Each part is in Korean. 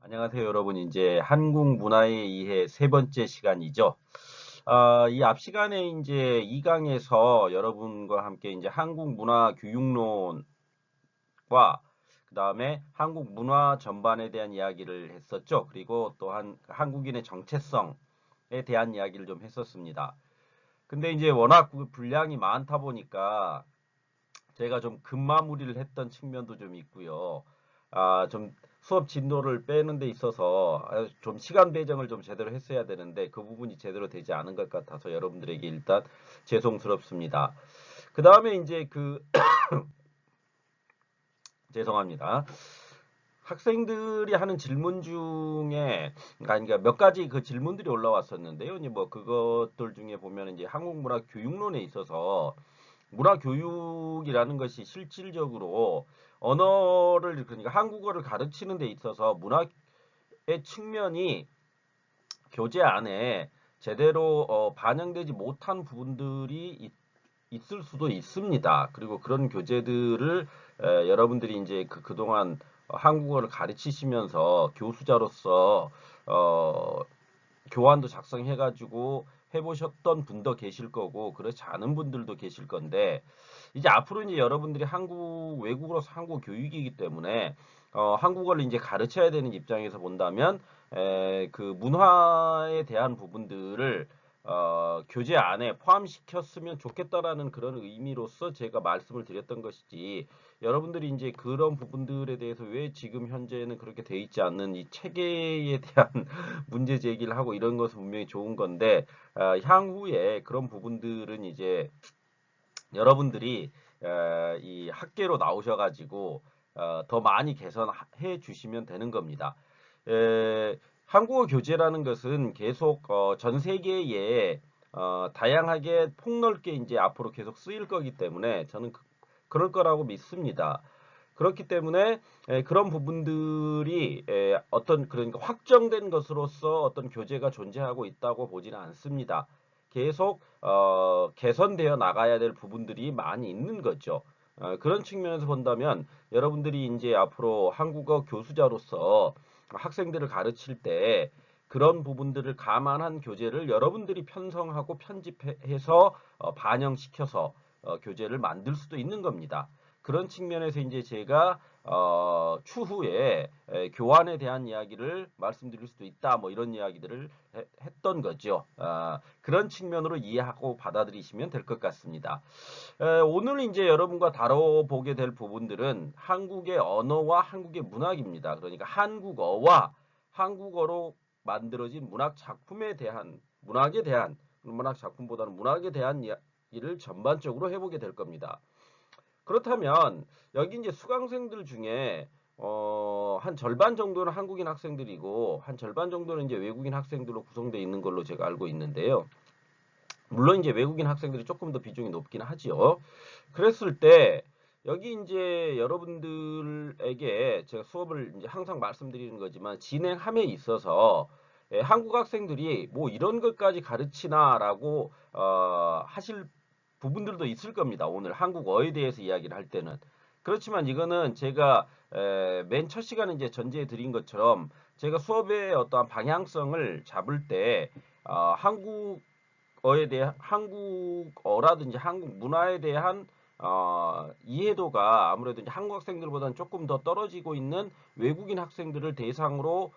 안녕하세요, 여러분. 이제 한국 문화에 의해 세 번째 시간이죠. 이 앞 시간에 이제 2강에서 여러분과 함께 이제 한국 문화 교육론과 그다음에 한국 문화 전반에 대한 이야기를 했었죠. 그리고 또한 한국인의 정체성에 대한 이야기를 좀 했었습니다. 근데 이제 워낙 그 분량이 많다 보니까 제가 좀 급마무리를 했던 측면도 좀 있고요. 좀 수업 진도를 빼는 데 있어서 좀 시간 배정을 좀 제대로 했어야 되는데 그 부분이 제대로 되지 않은 것 같아서 여러분들에게 일단 죄송스럽습니다. 그 다음에 이제 죄송합니다. 학생들이 하는 질문 중에 그러니까 몇 가지 그 질문들이 올라왔었는데요. 이제 뭐 그것들 중에 보면 이제 한국 문화 교육론에 있어서 문화 교육이라는 것이 실질적으로 언어를 그러니까 한국어를 가르치는 데 있어서 문화의 측면이 교재 안에 제대로 반영되지 못한 부분들이 있을 수도 있습니다. 그리고 그런 교재들을 여러분들이 이제 그동안 한국어를 가르치시면서 교수자로서 어, 교환도 작성해가지고 해보셨던 분도 계실 거고 그렇지 않은 분들도 계실 건데 이제 앞으로 이제 여러분들이 외국으로서 한국 교육이기 때문에 한국어를 이제 가르쳐야 되는 입장에서 본다면 그 문화에 대한 부분들을 교재 안에 포함시켰으면 좋겠다라는 그런 의미로서 제가 말씀을 드렸던 것이지 여러분들이 이제 그런 부분들에 대해서 왜 지금 현재는 그렇게 돼 있지 않는 이 체계에 대한 문제 제기를 하고 이런 것은 분명히 좋은 건데 향후에 그런 부분들은 이제 여러분들이 이 학계로 나오셔가지고 더 많이 개선해 주시면 되는 겁니다. 한국어 교재라는 것은 계속 전 세계에 다양하게 폭넓게 이제 앞으로 계속 쓰일 거기 때문에 저는 그럴 거라고 믿습니다. 그렇기 때문에 그런 부분들이 어떤 그러니까 확정된 것으로서 어떤 교재가 존재하고 있다고 보지는 않습니다. 계속 개선되어 나가야 될 부분들이 많이 있는 거죠. 그런 측면에서 본다면 여러분들이 이제 앞으로 한국어 교수자로서 학생들을 가르칠 때 그런 부분들을 감안한 교재를 여러분들이 편성하고 편집해서 반영시켜서 교재를 만들 수도 있는 겁니다. 그런 측면에서 이제 제가 추후에 교환에 대한 이야기를 말씀드릴 수도 있다. 뭐 이런 이야기들을 했던 거죠. 그런 측면으로 이해하고 받아들이시면 될 것 같습니다. 오늘 이제 여러분과 다뤄보게 될 부분들은 한국의 언어와 한국의 문학입니다. 그러니까 한국어와 한국어로 만들어진 문학에 대한 문학 작품보다는 문학에 대한 이야기를 전반적으로 해보게 될 겁니다. 그렇다면 여기 이제 수강생들 중에 한 절반 정도는 한국인 학생들이고 한 절반 정도는 이제 외국인 학생들로 구성되어 있는 걸로 제가 알고 있는데요. 물론 이제 외국인 학생들이 조금 더 비중이 높긴 하지요. 그랬을 때 여기 이제 여러분들에게 제가 수업을 이제 항상 말씀드리는 거지만 진행함에 있어서 한국 학생들이 뭐 이런 것까지 가르치나라고 하실 부분들도 있을 겁니다. 오늘 한국어에 대해서 이야기를 할 때는. 그렇지만 이거는 제가 맨 첫 시간에 이제 전제해 드린 것처럼 제가 수업의 어떠한 방향성을 잡을 때 한국어에 대한 한국어라든지 한국 문화에 대한 이해도가 아무래도 이제 한국 학생들보다는 조금 더 떨어지고 있는 외국인 학생들을 대상으로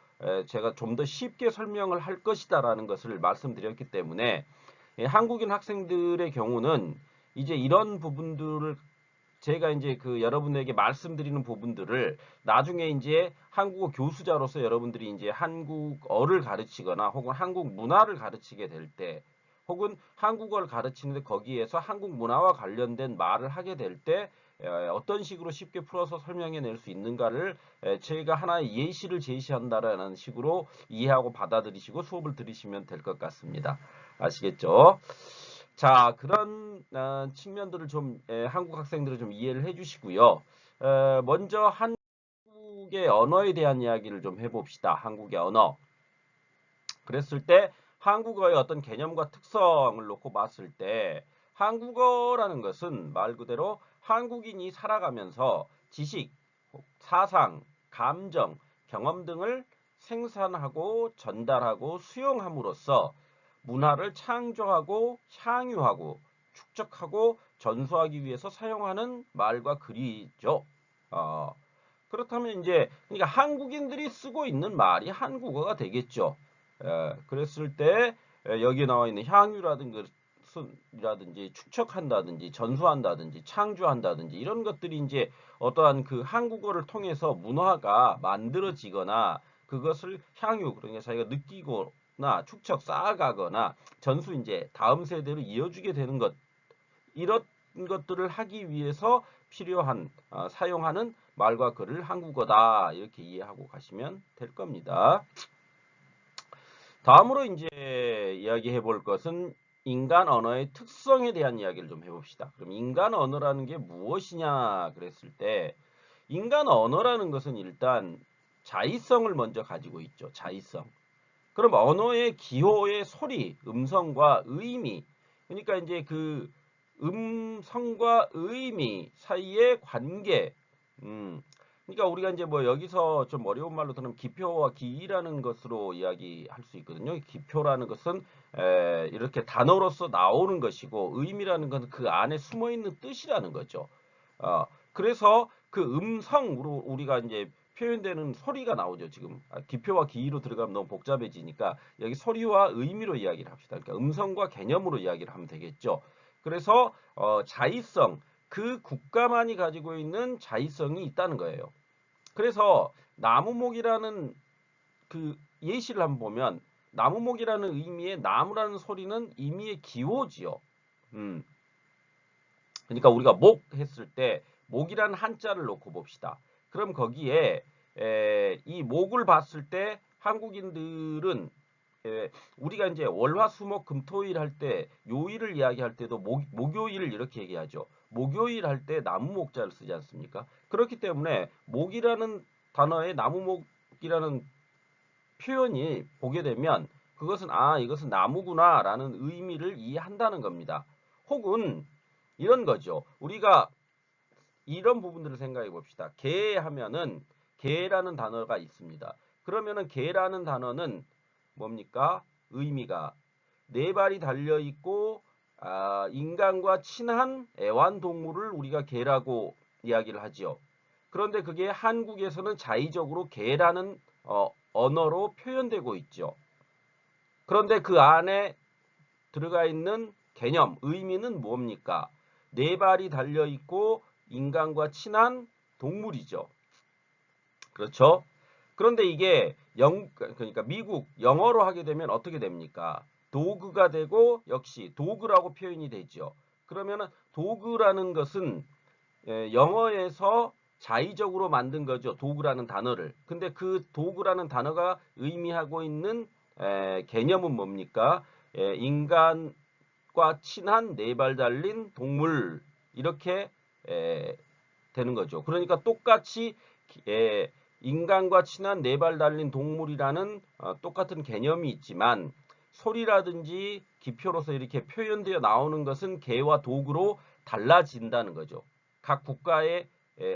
제가 좀 더 쉽게 설명을 할 것이다라는 것을 말씀드렸기 때문에 한국인 학생들의 경우는 이제 이런 부분들을 제가 이제 그 여러분에게 말씀드리는 부분들을 나중에 이제 한국어 교수자로서 여러분들이 이제 한국어를 가르치거나 혹은 한국 문화를 가르치게 될 때 혹은 한국어를 가르치는데 거기에서 한국 문화와 관련된 말을 하게 될 때 어떤 식으로 쉽게 풀어서 설명해 낼 수 있는가를 저희가 하나의 예시를 제시한다라는 식으로 이해하고 받아들이시고 수업을 들으시면 될 것 같습니다. 아시겠죠? 자, 그런 측면들을 좀 한국 학생들을 좀 이해를 해주시고요. 먼저 한국의 언어에 대한 이야기를 좀 해봅시다. 한국의 언어. 그랬을 때 한국어의 어떤 개념과 특성을 놓고 봤을 때 한국어라는 것은 말 그대로 한국인이 살아가면서 지식, 사상, 감정, 경험 등을 생산하고 전달하고 수용함으로써 문화를 창조하고 향유하고 축적하고 전수하기 위해서 사용하는 말과 글이죠. 그렇다면 이제 그러니까 한국인들이 쓰고 있는 말이 한국어가 되겠죠. 그랬을 때 여기에 나와 있는 향유라든지 축적한다든지 전수한다든지 창조한다든지 이런 것들이 이제 어떠한 그 한국어를 통해서 문화가 만들어지거나 그것을 향유 그러니까 자기가 느끼거나 축적 쌓아가거나 전수 이제 다음 세대로 이어주게 되는 것 이런 것들을 하기 위해서 필요한 사용하는 말과 글을 한국어다 이렇게 이해하고 가시면 될 겁니다. 다음으로 이제 이야기해 볼 것은 인간 언어의 특성에 대한 이야기를 좀 해봅시다. 그럼 인간 언어라는 게 무엇이냐 그랬을 때 인간 언어라는 것은 일단 자의성을 먼저 가지고 있죠. 자의성. 그럼 언어의 기호의 소리, 음성과 의미 그러니까 이제 그 음성과 의미 사이의 관계 그러니까 우리가 이제 뭐 여기서 좀 어려운 말로 들으면 기표와 기이라는 것으로 이야기할 수 있거든요. 기표라는 것은 이렇게 단어로서 나오는 것이고 의미라는 것은 그 안에 숨어 있는 뜻이라는 거죠. 그래서 그 음성으로 우리가 이제 표현되는 소리가 나오죠. 지금 기표와 기이로 들어가면 너무 복잡해지니까 여기 소리와 의미로 이야기를 합시다. 그러니까 음성과 개념으로 이야기를 하면 되겠죠. 그래서 자의성 그 국가만이 가지고 있는 자의성이 있다는 거예요. 그래서 나무목이라는 그 예시를 한번 보면 나무목이라는 의미의 나무라는 소리는 의미의 기호지요. 그러니까 우리가 목 했을 때 목이라는 한자를 놓고 봅시다. 그럼 거기에 이 목을 봤을 때 한국인들은 우리가 이제 월화수목금토일 할 때 요일을 이야기할 때도 목요일 이렇게 얘기하죠. 목요일 할 때 나무목자를 쓰지 않습니까? 그렇기 때문에 목이라는 단어에 나무목이라는 표현이 보게 되면 그것은 이것은 나무구나라는 의미를 이해한다는 겁니다. 혹은 이런 거죠. 우리가 이런 부분들을 생각해 봅시다. 개 하면은 개라는 단어가 있습니다. 그러면은 개라는 단어는 뭡니까? 의미가 네 발이 달려 있고 인간과 친한 애완동물을 우리가 개라고 이야기를 하지요. 그런데 그게 한국에서는 자의적으로 개라는 언어로 표현되고 있죠. 그런데 그 안에 들어가 있는 개념, 의미는 뭡니까? 네 발이 달려 있고 인간과 친한 동물이죠. 그렇죠? 그런데 이게 그러니까 미국 영어로 하게 되면 어떻게 됩니까? 도그가 되고 역시 도그라고 표현이 되죠. 그러면은 도그라는 것은 영어에서 자의적으로 만든 거죠. 도구라는 단어를. 근데 그 도구라는 단어가 의미하고 있는 개념은 뭡니까? 인간과 친한 네 발 달린 동물 이렇게 되는 거죠. 그러니까 똑같이 인간과 친한 네 발 달린 동물이라는 똑같은 개념이 있지만 소리라든지 기표로서 이렇게 표현되어 나오는 것은 개와 도구로 달라진다는 거죠. 각 국가의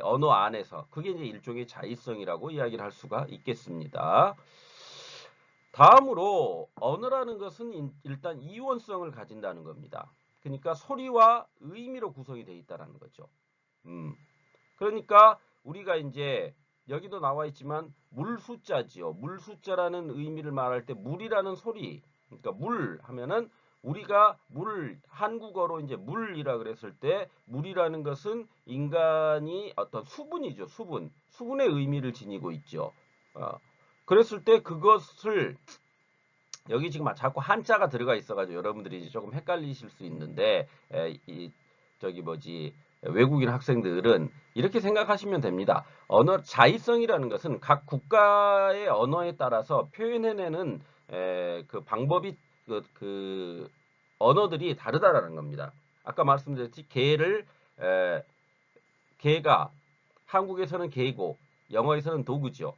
언어 안에서 그게 이제 일종의 자의성이라고 이야기를 할 수가 있겠습니다. 다음으로 언어라는 것은 일단 이원성을 가진다는 겁니다. 그러니까 소리와 의미로 구성이 되어 있다는 거죠. 그러니까 우리가 이제 여기도 나와 있지만 물 숫자지요. 물 숫자라는 의미를 말할 때 물이라는 소리. 그러니까 물 하면은 우리가 물 한국어로 이제 물이라 그랬을 때 물이라는 것은 인간이 어떤 수분이죠. 수분의 의미를 지니고 있죠. 그랬을 때 그것을 여기 지금 자꾸 한자가 들어가 있어가지고 여러분들이 이제 조금 헷갈리실 수 있는데 외국인 학생들은 이렇게 생각하시면 됩니다. 언어 자의성이라는 것은 각 국가의 언어에 따라서 표현해내는 그 방법이 그 언어들이 다르다라는 겁니다. 아까 말씀드렸듯이 개가 한국에서는 개고 영어에서는 도구죠.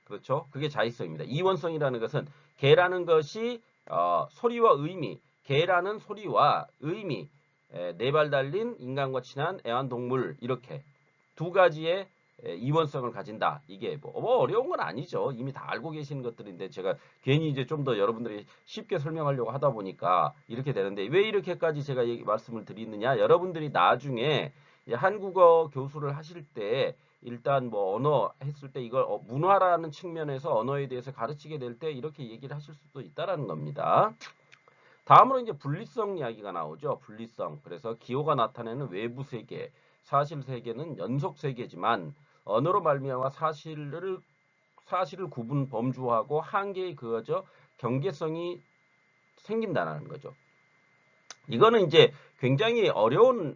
그렇죠? 그게 자의성입니다. 이원성이라는 것은 개라는 것이 소리와 의미, 개라는 소리와 의미, 네 발 달린 인간과 친한 애완동물 이렇게 두 가지의 이원성을 가진다. 이게 뭐 어려운 건 아니죠. 이미 다 알고 계시는 것들인데 제가 괜히 이제 좀 더 여러분들이 쉽게 설명하려고 하다 보니까 이렇게 되는데 왜 이렇게까지 제가 말씀을 드리느냐? 여러분들이 나중에 한국어 교수를 하실 때 일단 뭐 언어 했을 때 이걸 문화라는 측면에서 언어에 대해서 가르치게 될 때 이렇게 얘기를 하실 수도 있다라는 겁니다. 다음으로 이제 분리성 이야기가 나오죠. 분리성. 그래서 기호가 나타내는 외부 세계, 사실 세계는 연속 세계지만 언어로 말미암아 사실을 구분 범주하고 한계에 그어져 경계성이 생긴다는 거죠. 이거는 이제 굉장히 어려운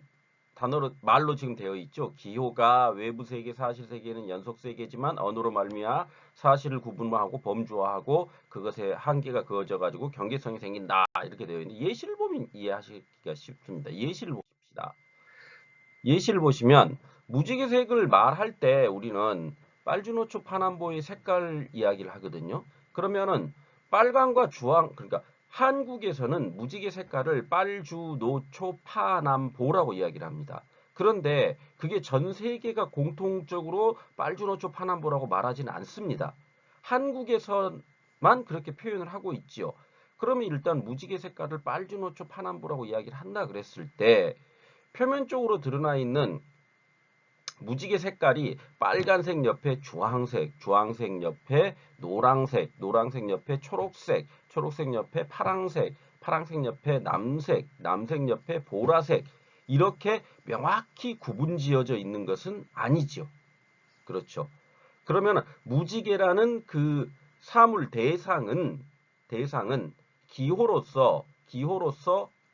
단어로 말로 지금 되어 있죠. 기호가 외부 세계, 사실 세계는 연속 세계지만 언어로 말미암아 사실을 구분하고 범주화하고 그것에 한계가 그어져 가지고 경계성이 생긴다. 이렇게 되어 있는데 예시를 보면 이해하시기가 쉽습니다. 예시를 보십시다. 예시를 보시면 무지개색을 말할 때 우리는 빨주노초 파남보의 색깔 이야기를 하거든요. 그러면은 빨강과 주황 그러니까 한국에서는 무지개 색깔을 빨주, 노초, 파남보라고 이야기를 합니다. 그런데 그게 전 세계가 공통적으로 빨주, 노초, 파남보라고 말하지는 않습니다. 한국에서만 그렇게 표현을 하고 있지요. 그러면 일단 무지개 색깔을 빨주, 노초, 파남보라고 이야기를 한다 그랬을 때 표면적으로 드러나 있는 무지개 색깔이 빨간색 옆에 주황색, 주황색 옆에 노란색, 노란색 옆에 초록색, 초록색 옆에 파랑색, 파랑색 옆에 남색, 남색 옆에 보라색 이렇게 명확히 구분 지어져 있는 것은 아니지요. 그렇죠. 그러면 무지개라는 그 사물 대상은 기호로서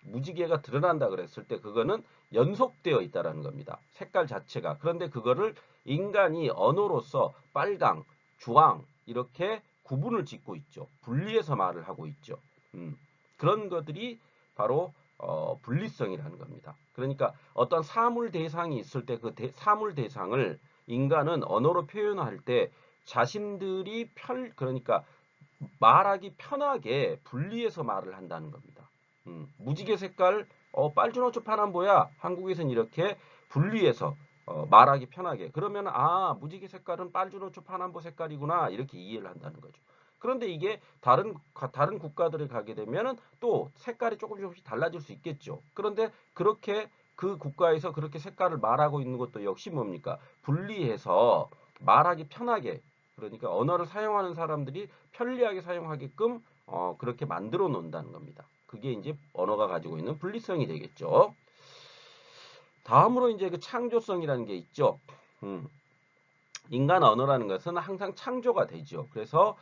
무지개가 드러난다 그랬을 때 그거는 연속되어 있다라는 겁니다. 색깔 자체가. 그런데 그거를 인간이 언어로서 빨강, 주황 이렇게 구분을 짓고 있죠. 분리해서 말을 하고 있죠. 그런 것들이 바로 분리성이라는 겁니다. 그러니까 어떤 사물 대상이 있을 때 그 사물 대상을 인간은 언어로 표현할 때 자신들이 그러니까 말하기 편하게 분리해서 말을 한다는 겁니다. 무지개 색깔, 빨주노초 파남보야. 한국에서는 이렇게 분리해서 말하기 편하게. 그러면 무지개 색깔은 빨주노초 파남보 색깔이구나 이렇게 이해를 한다는 거죠. 그런데 이게 다른 국가들에 가게 되면은 또 색깔이 조금씩 달라질 수 있겠죠. 그런데 그렇게 그 국가에서 그렇게 색깔을 말하고 있는 것도 역시 뭡니까? 분리해서 말하기 편하게 그러니까 언어를 사용하는 사람들이 편리하게 사용하게끔 그렇게 만들어 놓는다는 겁니다. 그게 이제 언어가 가지고 있는 분리성이 되겠죠. 다음으로 이제 그 창조성이라는 게 있죠. 인간 언어라는 것은 항상 창조가 되죠. 그래서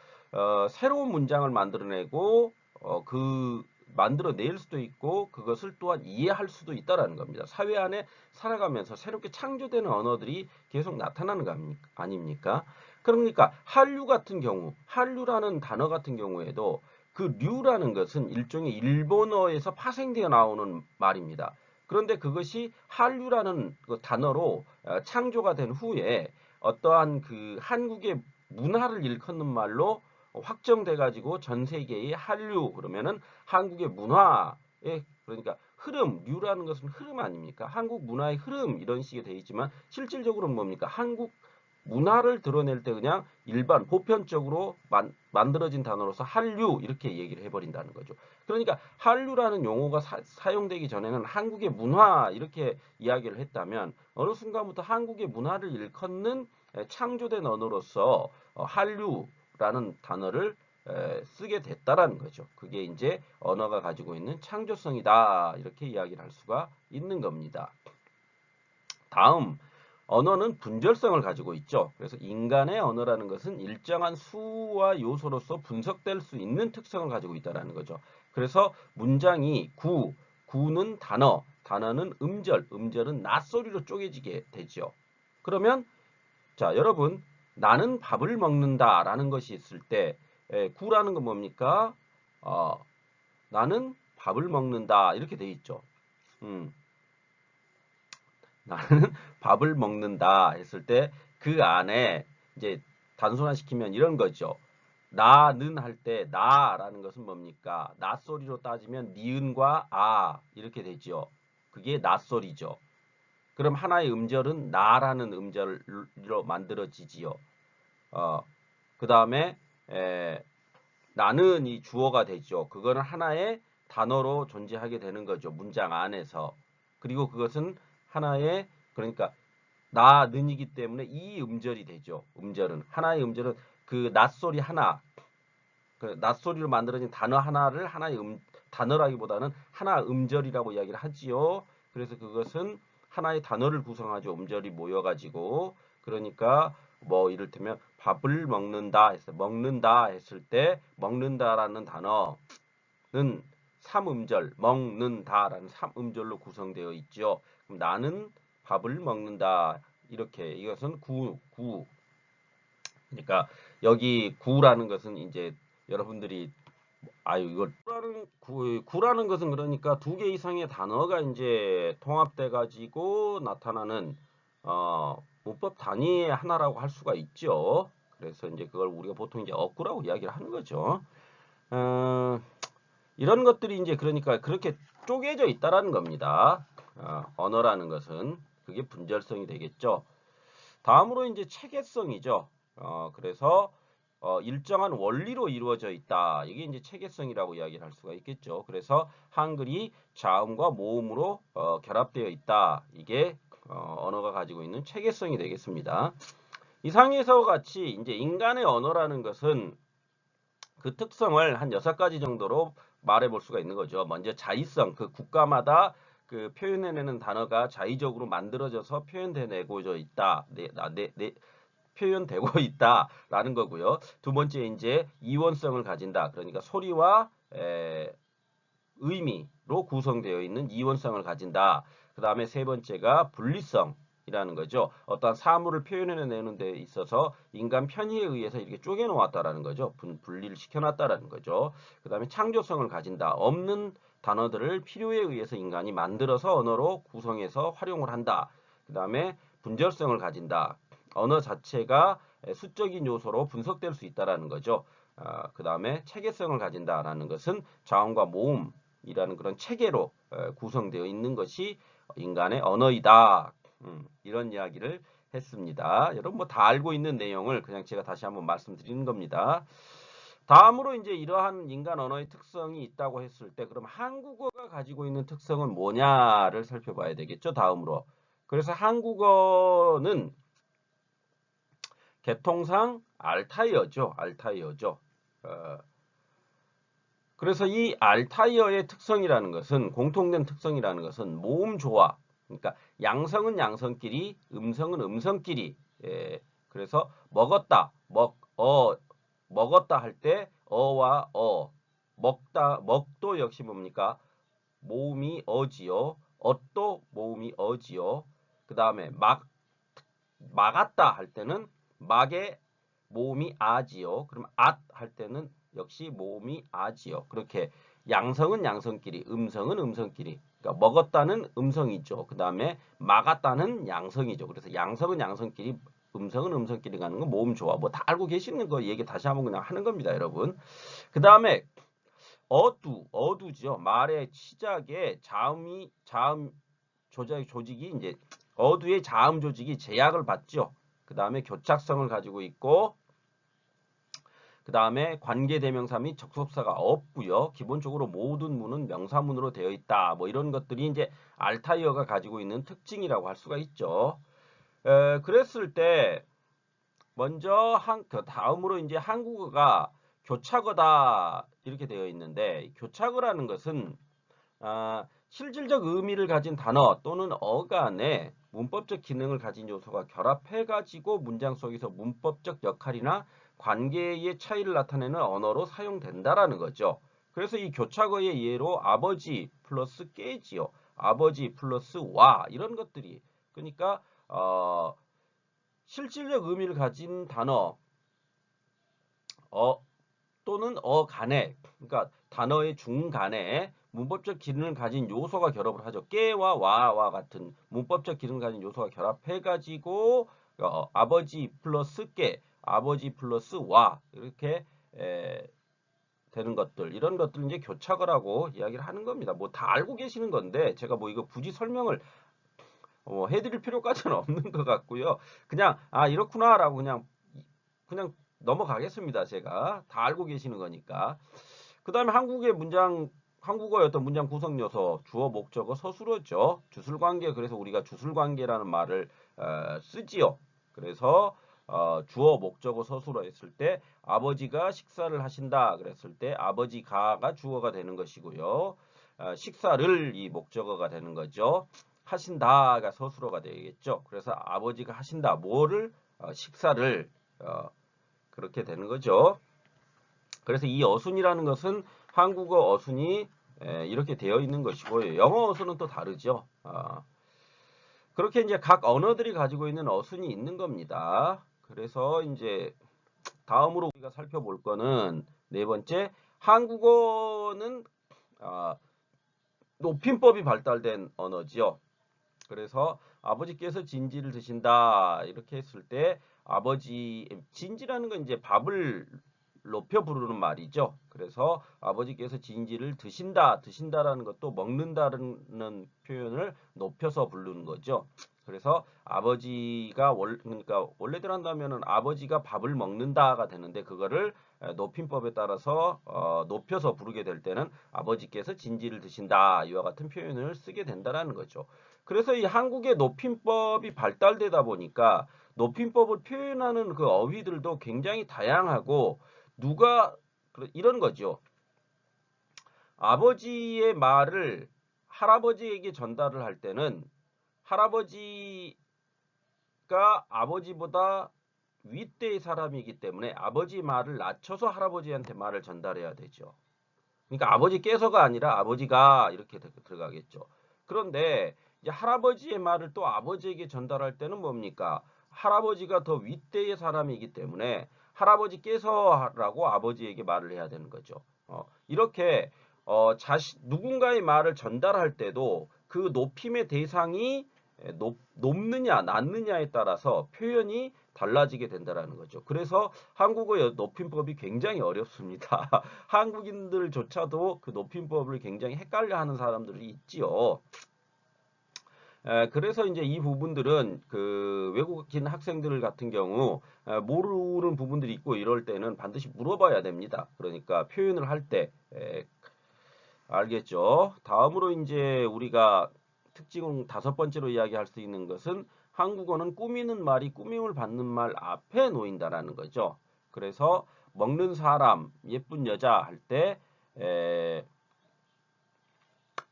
새로운 문장을 만들어내고 만들어낼 수도 있고 그것을 또한 이해할 수도 있다라는 겁니다. 사회 안에 살아가면서 새롭게 창조되는 언어들이 계속 나타나는 거 아닙니까? 그러니까 한류라는 단어 같은 경우에도 그 류라는 것은 일종의 일본어에서 파생되어 나오는 말입니다. 그런데 그것이 한류라는 그 단어로 창조가 된 후에 어떠한 그 한국의 문화를 일컫는 말로 확정돼 가지고 전 세계의 한류 그러면은 한국의 문화의 그러니까 흐름, 류라는 것은 흐름 아닙니까? 한국 문화의 흐름 이런 식이 되어 있지만 실질적으로는 뭡니까? 한국 문화를 드러낼 때 그냥 일반 보편적으로 만들어진 단어로서 한류 이렇게 얘기를 해버린다는 거죠. 그러니까 한류라는 용어가 사용되기 전에는 한국의 문화 이렇게 이야기를 했다면 어느 순간부터 한국의 문화를 일컫는 창조된 언어로서 한류라는 단어를 쓰게 됐다라는 거죠. 그게 이제 언어가 가지고 있는 창조성이다 이렇게 이야기를 할 수가 있는 겁니다. 다음 언어는 분절성을 가지고 있죠. 그래서 인간의 언어라는 것은 일정한 수와 요소로서 분석될 수 있는 특성을 가지고 있다는 거죠. 그래서 문장이 구는 단어, 단어는 음절은 낫소리로 쪼개지게 되죠. 그러면 자, 여러분 나는 밥을 먹는다라는 것이 있을 때 구라는 건 뭡니까? 나는 밥을 먹는다 이렇게 돼 있죠. 나는 밥을 먹는다 했을 때 그 안에 이제 단순화시키면 이런 거죠. 나는 할 때 나라는 것은 뭡니까? 낫소리로 따지면 니은과 이렇게 되죠. 그게 낫소리죠. 그럼 하나의 음절은 나라는 음절로 만들어지지요. 그 다음에 나는 이 주어가 되죠. 그거는 하나의 단어로 존재하게 되는 거죠. 문장 안에서. 그리고 그것은 하나의 그러니까 나는이기 때문에 이 음절이 되죠. 음절은 하나의 음절은 그 낫소리 하나, 그 낫소리로 만들어진 단어 하나를 하나의 단어라기보다는 하나 음절이라고 이야기를 하지요. 그래서 그것은 하나의 단어를 구성하죠. 음절이 모여가지고 그러니까 뭐 이를테면 밥을 먹는다 했을 때 먹는다라는 단어는 삼음절 먹는다라는 삼음절로 구성되어 있죠. 그럼 나는 밥을 먹는다 이렇게 이것은 구 그러니까 여기 구라는 것은 이제 여러분들이 아유 이걸 구라는 것은 그러니까 두 개 이상의 단어가 이제 통합돼 가지고 나타나는 문법 단위의 하나라고 할 수가 있죠. 그래서 이제 그걸 우리가 보통 이제 어구라고 이야기를 하는 거죠. 어, 이런 것들이 이제 그러니까 그렇게 쪼개져 있다라는 겁니다. 언어라는 것은 그게 분절성이 되겠죠. 다음으로 이제 체계성이죠. 그래서 일정한 원리로 이루어져 있다. 이게 이제 체계성이라고 이야기를 할 수가 있겠죠. 그래서 한글이 자음과 모음으로 결합되어 있다. 이게 언어가 가지고 있는 체계성이 되겠습니다. 이상에서 같이 이제 인간의 언어라는 것은 그 특성을 한 6가지 정도로 말해 볼 수가 있는 거죠. 먼저 자의성, 그 국가마다 그 표현해내는 단어가 자의적으로 만들어져서 표현되고 있다. 표현되고 있다라는 거고요. 두 번째 이제 이원성을 가진다. 그러니까 소리와 의미로 구성되어 있는 이원성을 가진다. 그 다음에 세 번째가 분리성이라는 거죠. 어떠한 사물을 표현해내는 데 있어서 인간 편의에 의해서 이렇게 쪼개놓았다라는 거죠. 분리를 시켜놨다라는 거죠. 그 다음에 창조성을 가진다. 없는 단어들을 필요에 의해서 인간이 만들어서 언어로 구성해서 활용을 한다. 그 다음에 분절성을 가진다. 언어 자체가 수적인 요소로 분석될 수 있다라는 거죠. 그 다음에 체계성을 가진다라는 것은 자음과 모음이라는 그런 체계로 구성되어 있는 것이 인간의 언어이다. 이런 이야기를 했습니다. 여러분 뭐 다 알고 있는 내용을 그냥 제가 다시 한번 말씀드리는 겁니다. 다음으로 이제 이러한 인간 언어의 특성이 있다고 했을 때 그럼 한국어가 가지고 있는 특성은 뭐냐를 살펴봐야 되겠죠. 다음으로. 그래서 한국어는 개통상 알타이어죠. 알타이어죠. 그래서 이 알타이어의 특성이라는 것은 공통된 특성이라는 것은 모음 조화. 그러니까 양성은 양성끼리, 음성은 음성끼리. 그래서 먹었다, 먹었다 할 때 어와 먹도 역시 뭡니까? 모음이 어지요. 엇도 모음이 어지요. 그 다음에 막았다 할 때는 막의 모음이 아지요. 그럼 할 때는 역시 모음이 아지요. 그렇게 양성은 양성끼리, 음성은 음성끼리. 그러니까 먹었다는 음성이죠. 그 다음에 막았다는 양성이죠. 그래서 양성은 양성끼리, 음성은 음성끼리 가는 건 모음 조화. 뭐 다 알고 계시는 거 얘기 다시 한번 그냥 하는 겁니다, 여러분. 그 다음에 어두죠. 말의 시작에 자음 조직이 이제 어두의 자음 조직이 제약을 받죠. 그 다음에 교착성을 가지고 있고 그 다음에 관계대명사 및 접속사가 없고요. 기본적으로 모든 문은 명사문으로 되어 있다. 뭐 이런 것들이 이제 알타이어가 가지고 있는 특징이라고 할 수가 있죠. 그랬을 때 먼저 그 다음으로 이제 한국어가 교착어다 이렇게 되어 있는데 교착어라는 것은 실질적 의미를 가진 단어 또는 어간에 문법적 기능을 가진 요소가 결합해가지고 문장 속에서 문법적 역할이나 관계의 차이를 나타내는 언어로 사용된다라는 거죠. 그래서 이 교착어의 예로 아버지 플러스 깨지요. 아버지 플러스 와 이런 것들이 그러니까 실질적 의미를 가진 단어 또는 어간에 그러니까 단어의 중간에 문법적 기능을 가진 요소가 결합을 하죠. 깨와 와와 같은 문법적 기능을 가진 요소가 결합해가지고 아버지 플러스 깨, 아버지 플러스 와 이렇게 되는 것들 이런 것들 이제 교착어라고 이야기를 하는 겁니다. 뭐 다 알고 계시는 건데 제가 뭐 이거 굳이 설명을 해드릴 필요까지는 없는 것 같고요. 그냥 이렇구나라고 그냥 넘어가겠습니다. 제가 다 알고 계시는 거니까. 그 다음에 한국어의 어떤 문장 구성 요소, 주어, 목적어, 서술어죠. 주술관계, 그래서 우리가 주술관계라는 말을 쓰지요. 그래서 주어, 목적어, 서술어 했을 때 아버지가 식사를 하신다 그랬을 때 아버지가가 주어가 되는 것이고요. 식사를 이 목적어가 되는 거죠. 하신다가 서술어가 되겠죠. 그래서 아버지가 하신다. 뭐를? 식사를 그렇게 되는 거죠. 그래서 이 어순이라는 것은 한국어 어순이 이렇게 되어 있는 것이고 영어 어순은 또 다르죠. 그렇게 이제 각 언어들이 가지고 있는 어순이 있는 겁니다. 그래서 이제 다음으로 우리가 살펴볼 거는 네 번째, 한국어는 높임법이 발달된 언어지요. 그래서 아버지께서 진지를 드신다 이렇게 했을 때 진지라는 건 이제 밥을 높여 부르는 말이죠. 그래서 아버지께서 진지를 드신다라는 것도 먹는다는 표현을 높여서 부르는 거죠. 그래서 그러니까 원래대로 한다면은 아버지가 밥을 먹는다가 되는데 그거를 높임법에 따라서 높여서 부르게 될 때는 아버지께서 진지를 드신다 이와 같은 표현을 쓰게 된다라는 거죠. 그래서 이 한국의 높임법이 발달되다 보니까 높임법을 표현하는 그 어휘들도 굉장히 다양하고 이런 거죠. 아버지의 말을 할아버지에게 전달을 할 때는 할아버지가 아버지보다 윗대의 사람이기 때문에 아버지 말을 낮춰서 할아버지한테 말을 전달해야 되죠. 그러니까 아버지께서가 아니라 아버지가 이렇게 들어가겠죠. 그런데 이제 할아버지의 말을 또 아버지에게 전달할 때는 뭡니까? 할아버지가 더 윗대의 사람이기 때문에 할아버지께서라고 아버지에게 말을 해야 되는 거죠. 이렇게 누군가의 말을 전달할 때도 그 높임의 대상이 높느냐 낮느냐에 따라서 표현이 달라지게 된다라는 거죠. 그래서 한국어 높임법이 굉장히 어렵습니다. 한국인들조차도 그 높임법을 굉장히 헷갈려하는 사람들이 있지요. 그래서 이제 이 부분들은 그 외국인 학생들 같은 경우 모르는 부분들이 있고 이럴 때는 반드시 물어봐야 됩니다. 그러니까 표현을 할 때 알겠죠? 다음으로 이제 우리가 특징 다섯 번째로 이야기할 수 있는 것은 한국어는 꾸미는 말이 꾸밈을 받는 말 앞에 놓인다라는 거죠. 그래서 먹는 사람, 예쁜 여자 할 때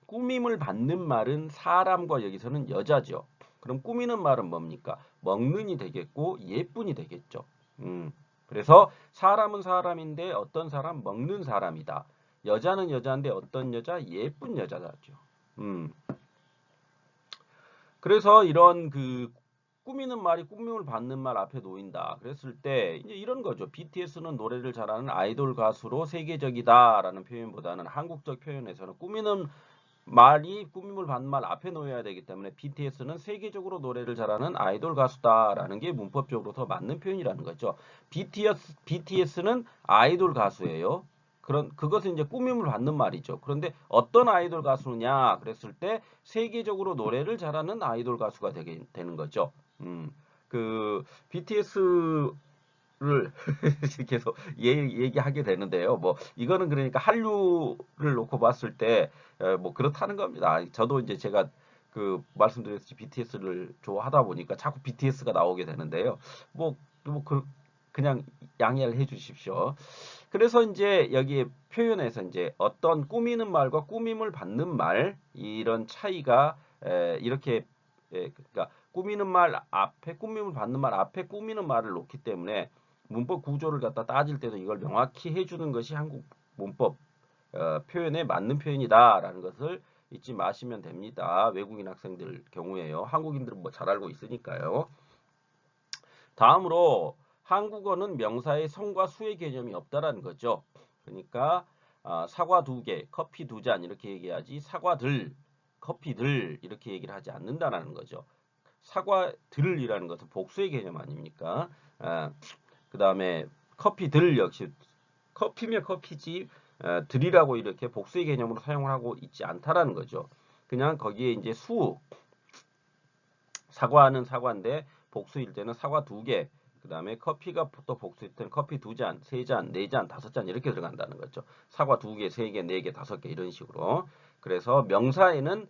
꾸밈을 받는 말은 사람과 여기서는 여자죠. 그럼 꾸미는 말은 뭡니까? 먹는이 되겠고 예쁜이 되겠죠. 그래서 사람은 사람인데 어떤 사람? 먹는 사람이다. 여자는 여자인데 어떤 여자? 예쁜 여자다죠. 그래서 이런 그 꾸미는 말이 꾸밈을 받는 말 앞에 놓인다. 그랬을 때 이제 이런 거죠. BTS는 노래를 잘하는 아이돌 가수로 세계적이다라는 표현보다는 한국적 표현에서는 꾸미는 말이 꾸밈을 받는 말 앞에 놓여야 되기 때문에 BTS는 세계적으로 노래를 잘하는 아이돌 가수다라는 게 문법적으로 더 맞는 표현이라는 거죠. BTS는 아이돌 가수예요. 그것은 이제 꾸밈을 받는 말이죠. 그런데 어떤 아이돌 가수냐 그랬을 때 세계적으로 노래를 잘하는 아이돌 가수가 되는 거죠. 그 BTS를 계속 얘기하게 되는데요. 뭐 이거는 그러니까 한류를 놓고 봤을 때 뭐 그렇다는 겁니다. 저도 이제 제가 그 말씀드렸듯이 BTS를 좋아하다 보니까 자꾸 BTS가 나오게 되는데요. 그냥 양해를 해주십시오. 그래서 이제 여기 표현에서 이제 어떤 꾸미는 말과 꾸밈을 받는 말 이런 차이가 이렇게 그러니까 꾸미는 말 앞에 꾸밈을 받는 말 앞에 꾸미는 말을 놓기 때문에 문법 구조를 갖다 따질 때도 이걸 명확히 해주는 것이 한국 문법 표현에 맞는 표현이다라는 것을 잊지 마시면 됩니다. 외국인 학생들 경우에요. 한국인들은 뭐 잘 알고 있으니까요. 다음으로 한국어는 명사의 성과 수의 개념이 없다라는 거죠. 그러니까 사과 2개, 커피 2잔 이렇게 얘기하지 사과들, 커피들 이렇게 얘기를 하지 않는다라는 거죠. 사과들이라는 것은 복수의 개념 아닙니까? 그 다음에 커피들 역시 커피면 커피지 들이라고 이렇게 복수의 개념으로 사용을 하고 있지 않다라는 거죠. 그냥 거기에 이제 사과는 사과인데 복수일 때는 사과 2개. 그 다음에 커피가 또 복수일 때는 커피 2잔, 3잔, 4잔, 5잔 이렇게 들어간다는 거죠. 사과 2개, 3개, 4개, 5개 이런 식으로. 그래서 명사에는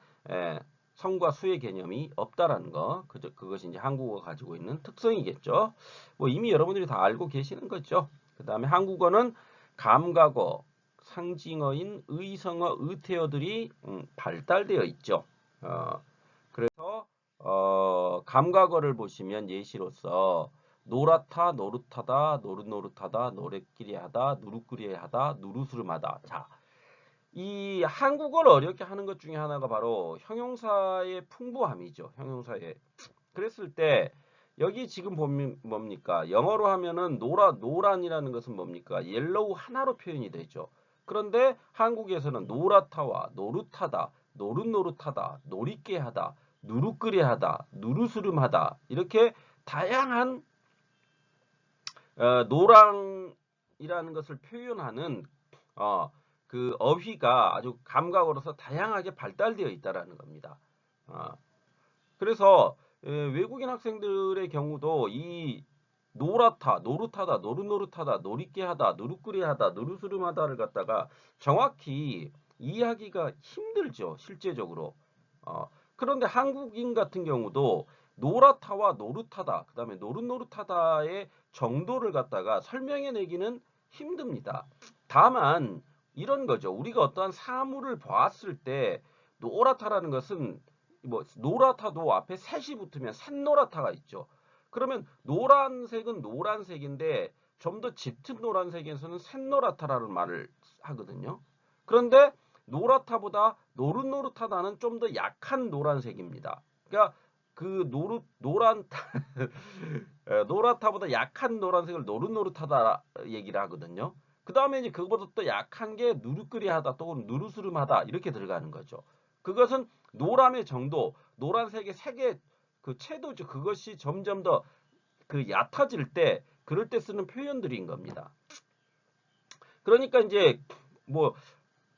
성과 수의 개념이 없다라는 거. 그것이 이제 한국어가 가지고 있는 특성이겠죠. 뭐 이미 여러분들이 다 알고 계시는 거죠. 그 다음에 한국어는 감각어, 상징어인 의성어, 의태어들이 발달되어 있죠. 그래서 감각어를 보시면 예시로서 노랗다, 노릇하다, 노릇노릇하다, 노랫끼리하다, 누룩끼리하다, 누르스름하다. 자, 이 한국어를 어렵게 하는 것 중에 하나가 바로 형용사의 풍부함이죠. 형용사의. 그랬을 때 여기 지금 보면 뭡니까? 영어로 하면은 노란이라는 것은 뭡니까? 옐로우 하나로 표현이 되죠. 그런데 한국에서는 노랗다와 노릇하다, 노릇노릇하다, 노릿게하다, 누룩그레하다, 누르스름하다 이렇게 다양한 노랑이라는 것을 표현하는 그 어휘가 아주 감각으로서 다양하게 발달되어 있다라는 겁니다. 그래서 외국인 학생들의 경우도 이 노랗다, 노릇하다, 노릇노릇하다, 노릿게하다, 누룩그레하다, 누르스름하다를 갖다가 정확히 이해하기가 힘들죠. 실제적으로. 그런데 한국인 같은 경우도 노랗다와 노릇하다, 그 다음에 노릇노릇하다의 정도를 갖다가 설명해내기는 힘듭니다. 다만 이런 거죠. 우리가 어떠한 사물을 보았을 때 노랗다라는 것은 뭐 노랗다도 앞에 셋이 붙으면 샛노랗다가 있죠. 그러면 노란색은 노란색인데 좀 더 짙은 노란색에서는 샛노랗다라는 말을 하거든요. 그런데 노랗다보다 노릇노릇하다는 좀 더 약한 노란색입니다. 그러니까 그 노랗다보다 약한 노란색을 노릇노릇하다 얘기를 하거든요. 그 다음에 이제 그거보다 또 약한 게 누르끄리하다 또는 누르스름하다 이렇게 들어가는 거죠. 그것은 노람의 정도, 노란색의 색의 그 채도죠. 그것이 점점 더 그 얕아질 때, 그럴 때 쓰는 표현들인 겁니다. 그러니까 이제 뭐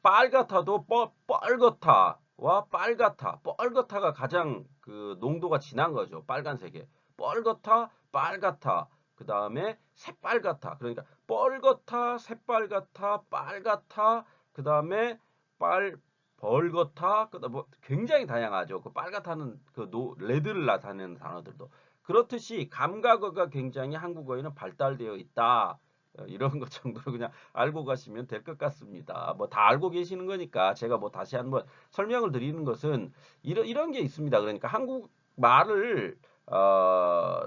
빨갛다도 뻘겋다와 빨갛다, 뻘겋다가 가장 그 농도가 진한 거죠. 빨간색에 뻘겋다, 빨갛다, 그 다음에 새빨갛다. 그러니까 뻘겋다, 새빨갛다, 빨갛다, 그 다음에 벌겋다, 그다음 뭐 굉장히 다양하죠. 그 빨갛다는 그 레드를 나타내는 단어들도 그렇듯이 감각어가 굉장히 한국어에는 발달되어 있다. 이런 것 정도로 그냥 알고 가시면 될 것 같습니다. 뭐 다 알고 계시는 거니까 제가 뭐 다시 한번 설명을 드리는 것은 이런 게 있습니다. 그러니까 한국 말을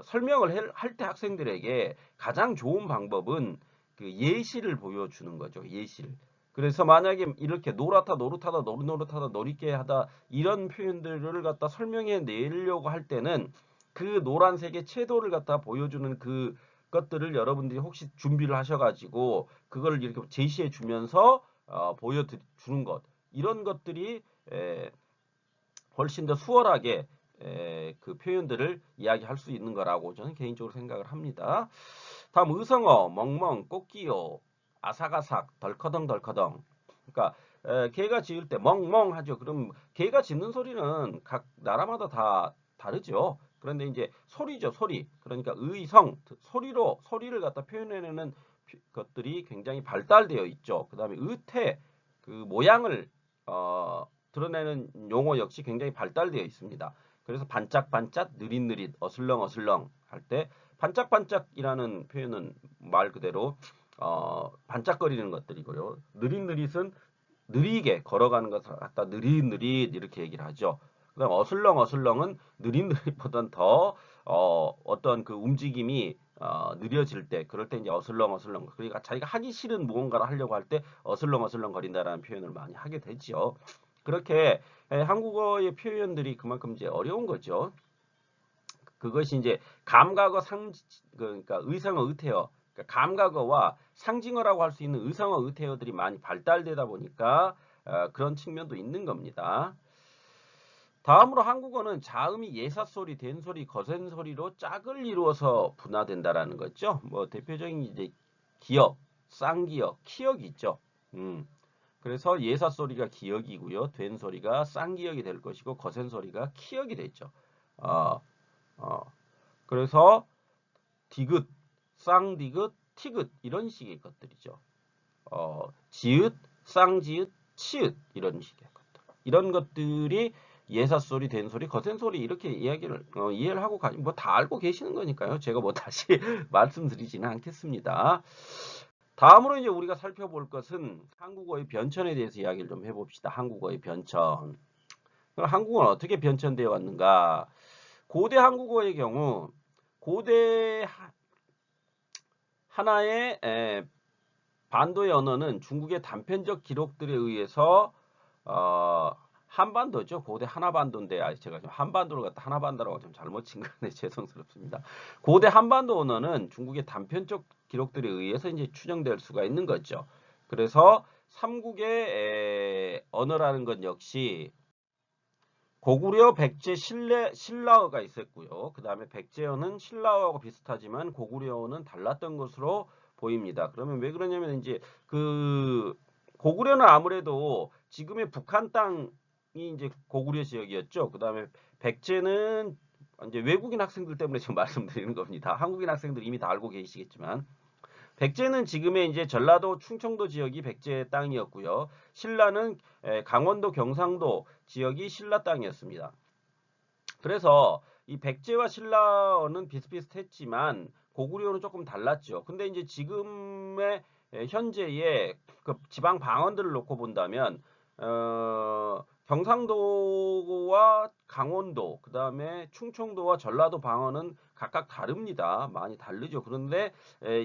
설명을 할 때 학생들에게 가장 좋은 방법은 그 예시를 보여주는 거죠. 예시를. 그래서 만약에 이렇게 노랗다, 노릇하다, 노릇노릇하다, 노릿게하다 이런 표현들을 갖다 설명해 내려고 할 때는 그 노란색의 채도를 갖다 보여주는 그 것들을 여러분들이 혹시 준비를 하셔가지고 그걸 이렇게 제시해 주면서 보여주는 것 이런 것들이 훨씬 더 수월하게 그 표현들을 이야기할 수 있는 거라고 저는 개인적으로 생각을 합니다. 다음 의성어 멍멍, 꽃기요, 아삭아삭, 덜커덩덜커덩. 그러니까 개가 짖을 때 멍멍 하죠. 그럼 개가 짖는 소리는 각 나라마다 다 다르죠. 그런데 이제 소리죠, 소리. 그러니까 의성, 소리를 갖다 표현해내는 것들이 굉장히 발달되어 있죠. 그 다음에 의태, 그 모양을 드러내는 용어 역시 굉장히 발달되어 있습니다. 그래서 반짝반짝, 느릿느릿, 어슬렁어슬렁 할 때 반짝반짝이라는 표현은 말 그대로 반짝거리는 것들이고요. 느릿느릿은 느리게 걸어가는 것을 갖다 느릿느릿 이렇게 얘기를 하죠. 그다음 어슬렁어슬렁은 느릿느릿보단 더 어떤 그 움직임이 느려질 때 그럴 때 이제 어슬렁어슬렁 그러니까 자기가 하기 싫은 무언가를 하려고 할 때 어슬렁어슬렁 거린다라는 표현을 많이 하게 되죠. 그렇게 한국어의 표현들이 그만큼 이제 어려운 거죠. 그것이 이제 감각어 그러니까 의성어 의태어 그러니까 감각어와 상징어라고 할 수 있는 의성어 의태어들이 많이 발달되다 보니까 그런 측면도 있는 겁니다. 다음으로 한국어는 자음이 예사소리, 된소리, 거센소리로 짝을 이루어서 분화된다라는 거죠. 뭐 대표적인 이제 기역, 쌍기역, 키역이 있죠. 그래서 예사소리가 기역이고요. 된소리가 쌍기역이 될 것이고 거센소리가 키역이 되죠. 그래서 디귿, 쌍디귿, 티귿 이런 식의 것들이죠. 지읒, 쌍지읒, 치읒 이런 식의 것들. 이런 것들이 예사소리, 된소리, 거센소리 이렇게 이야기를 이해를 하고 뭐 다 알고 계시는 거니까요. 제가 뭐 다시 말씀드리지는 않겠습니다. 다음으로 이제 우리가 살펴볼 것은 한국어의 변천에 대해서 이야기를 좀 해봅시다. 한국어의 변천. 그럼 한국어는 어떻게 변천되어 왔는가? 고대 한국어의 경우 고대 하나의 반도의 언어는 중국의 단편적 기록들에 의해서 한반도죠. 고대 하나반도인데 제가 지금 한반도를 갖다 하나반도라고 좀 잘못 친 거네. 죄송스럽습니다. 고대 한반도 언어는 중국의 단편적 기록들에 의해서 이제 추정될 수가 있는 거죠. 그래서 삼국의 언어라는 것 역시 고구려, 백제, 신라어가 있었고요. 그 다음에 백제어는 신라어하고 비슷하지만 고구려어는 달랐던 것으로 보입니다. 그러면 왜 그러냐면 이제 그 고구려는 아무래도 지금의 북한 땅이 이제 고구려 지역이었죠. 그 다음에 백제는 이제 외국인 학생들 때문에 지금 말씀드리는 겁니다. 한국인 학생들 이미 다 알고 계시겠지만 백제는 지금의 이제 전라도 충청도 지역이 백제 땅이었고요. 신라는 강원도 경상도 지역이 신라 땅이었습니다. 그래서 이 백제와 신라어는 비슷비슷했지만 고구려는 조금 달랐죠. 근데 이제 지금의 현재의 그 지방 방언들을 놓고 본다면 경상도와 강원도, 그 다음에 충청도와 전라도 방언은 각각 다릅니다. 많이 다르죠. 그런데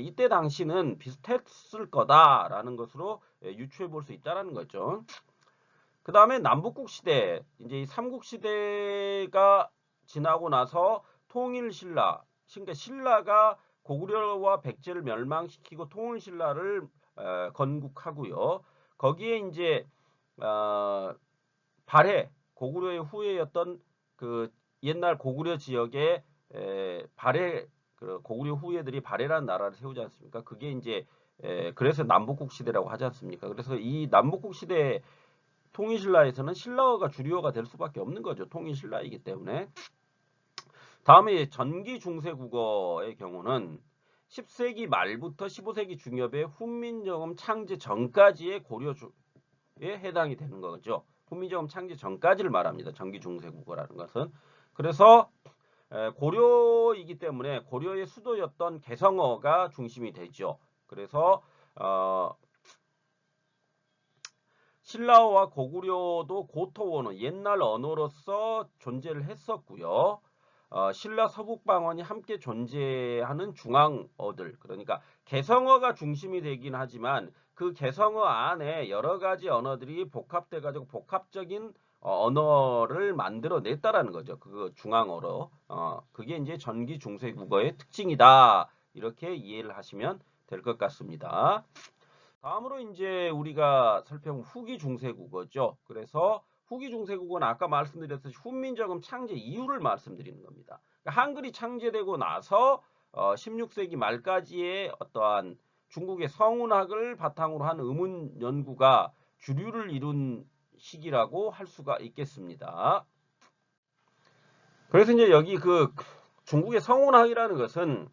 이때 당시는 비슷했을 거다라는 것으로 유추해 볼 수 있다는 거죠. 그 다음에 남북국 시대, 이제 이 삼국시대가 지나고 나서 통일신라, 그러니까 신라가 고구려와 백제를 멸망시키고 통일신라를 건국하고요. 거기에 이제 발해, 고구려의 후예였던 그 옛날 고구려 지역에 발해, 그 고구려 후예들이 발해라는 나라를 세우지 않습니까? 그게 이제 그래서 남북국 시대라고 하지 않습니까? 그래서 이 남북국 시대 통일신라에서는 신라어가 주류어가 될 수밖에 없는 거죠. 통일신라이기 때문에. 다음에 전기 중세국어의 경우는 10세기 말부터 15세기 중엽의 훈민정음 창제 전까지의 고려에 해당이 되는 거죠. 훈민정음 창제 전까지를 말합니다. 전기 중세국어라는 것은. 그래서 고려이기 때문에 고려의 수도였던 개성어가 중심이 되죠. 그래서 신라어와 고구려도 고토 언어, 옛날 언어로서 존재를 했었고요. 신라 서북방언이 함께 존재하는 중앙어들, 그러니까 개성어가 중심이 되긴 하지만 그 개성어 안에 여러 가지 언어들이 복합돼 가지고 복합적인 언어를 만들어냈다라는 거죠. 그 중앙어로. 그게 이제 전기 중세국어의 특징이다. 이렇게 이해를 하시면 될 것 같습니다. 다음으로 이제 우리가 살펴본 후기 중세국어죠. 그래서 후기 중세국어는 아까 말씀드렸듯이 훈민정음 창제 이후를 말씀드리는 겁니다. 그러니까 한글이 창제되고 나서 16세기 말까지의 어떠한 중국의 성운학을 바탕으로 한 의문 연구가 주류를 이룬 시기라고 할 수가 있겠습니다. 그래서 이제 여기 그 중국의 성운학이라는 것은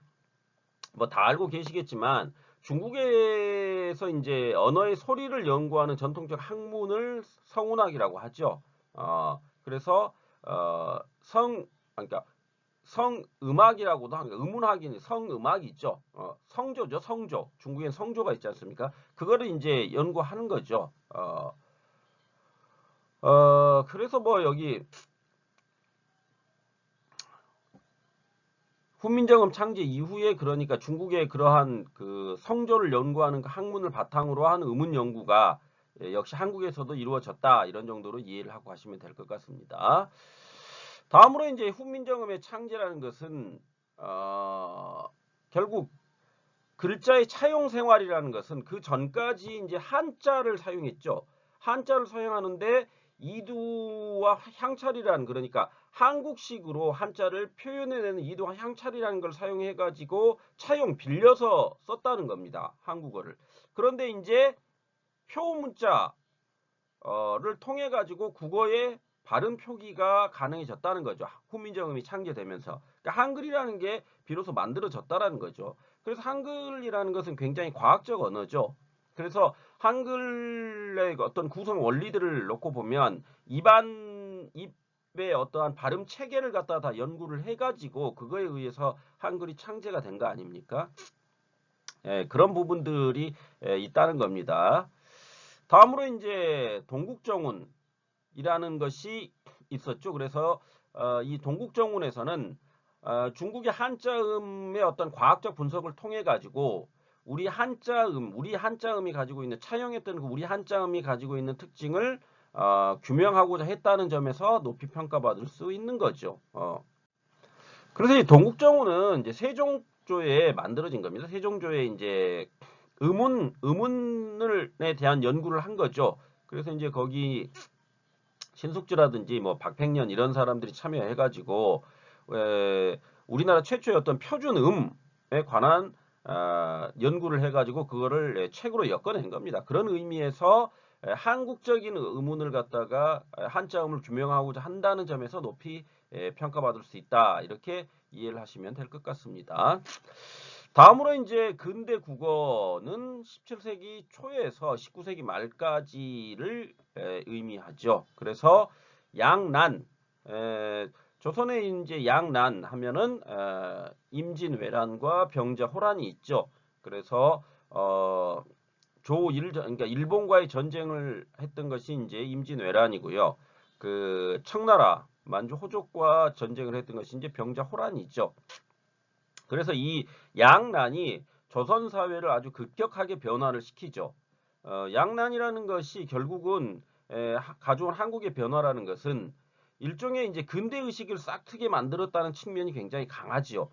뭐 다 알고 계시겠지만 중국에서 이제 언어의 소리를 연구하는 전통적 학문을 성운학이라고 하죠. 그래서 그러니까 성음악이라고도 합니다. 음운학이 성음악이 있죠. 성조죠, 성조. 중국엔 성조가 있지 않습니까? 그거를 이제 연구하는 거죠. 그래서 뭐 여기 훈민정음 창제 이후에 그러니까 중국의 그러한 그 성조를 연구하는 그 학문을 바탕으로 한 의문 연구가 역시 한국에서도 이루어졌다 이런 정도로 이해를 하고 하시면 될 것 같습니다. 다음으로 이제 훈민정음의 창제라는 것은 결국 글자의 차용 생활이라는 것은 그 전까지 이제 한자를 사용했죠. 한자를 사용하는데 이두와 향찰이라는 그러니까 한국식으로 한자를 표현해내는 이두와 향찰이라는 걸 사용해 가지고 차용 빌려서 썼다는 겁니다. 한국어를. 그런데 이제 표문자를 통해 가지고 국어에 발음 표기가 가능해졌다는 거죠. 훈민정음이 창제되면서. 그러니까 한글이라는 게 비로소 만들어졌다라는 거죠. 그래서 한글이라는 것은 굉장히 과학적 언어죠. 그래서 한글의 어떤 구성 원리들을 놓고 보면 입의 어떠한 발음 체계를 갖다 다 연구를 해가지고 그거에 의해서 한글이 창제가 된 거 아닙니까? 예, 그런 부분들이 있다는 겁니다. 다음으로 이제 동국정운이라는 것이 있었죠. 그래서 이 동국정운에서는 중국의 한자음의 어떤 과학적 분석을 통해 가지고 우리 한자음이 가지고 있는 차용했던 그 우리 한자음이 가지고 있는 특징을 규명하고자 했다는 점에서 높이 평가받을 수 있는 거죠. 그래서 이 동국정운은 이제 세종조에 만들어진 겁니다. 세종조에 이제 의문에 대한 연구를 한 거죠. 그래서 이제 거기 신숙주라든지 뭐 박팽년 이런 사람들이 참여해가지고 우리나라 최초의 어떤 표준음에 관한 연구를 해가지고 그거를 책으로 엮어낸 겁니다. 그런 의미에서 한국적인 의문을 갖다가 한자음을 규명하고자 한다는 점에서 높이 평가받을 수 있다. 이렇게 이해를 하시면 될 것 같습니다. 다음으로 이제 근대 국어는 17세기 초에서 19세기 말까지를 의미하죠. 그래서 양난, 조선에 이제 양난 하면은 임진왜란과 병자호란이 있죠. 그래서 그러니까 일본과의 전쟁을 했던 것이 이제 임진왜란이고요. 그 청나라 만주 호족과 전쟁을 했던 것이 이제 병자호란이 있죠. 그래서 이 양난이 조선 사회를 아주 급격하게 변화를 시키죠. 양난이라는 것이 결국은 가져온 한국의 변화라는 것은 일종의 이제 근대 의식을 싹트게 만들었다는 측면이 굉장히 강하지요.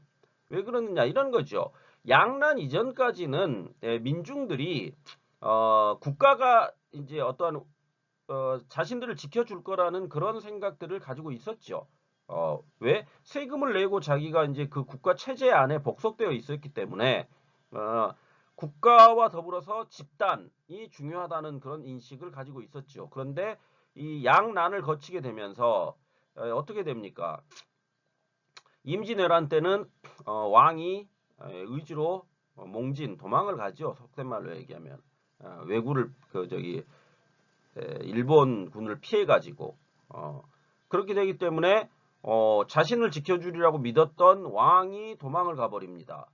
왜 그러느냐 이런 거죠. 양난 이전까지는 민중들이 국가가 이제 어떠한 자신들을 지켜줄 거라는 그런 생각들을 가지고 있었죠. 왜? 세금을 내고 자기가 이제 그 국가 체제 안에 복속되어 있었기 때문에 국가와 더불어서 집단이 중요하다는 그런 인식을 가지고 있었죠. 그런데 이 양난을 거치게 되면서 어떻게 됩니까? 임진왜란 때는 왕이 의지로 도망을 가죠. 속된 말로 얘기하면 왜구를 일본군을 피해 가지고 그렇게 되기 때문에 자신을 지켜주리라고 믿었던 왕이 도망을 가버립니다.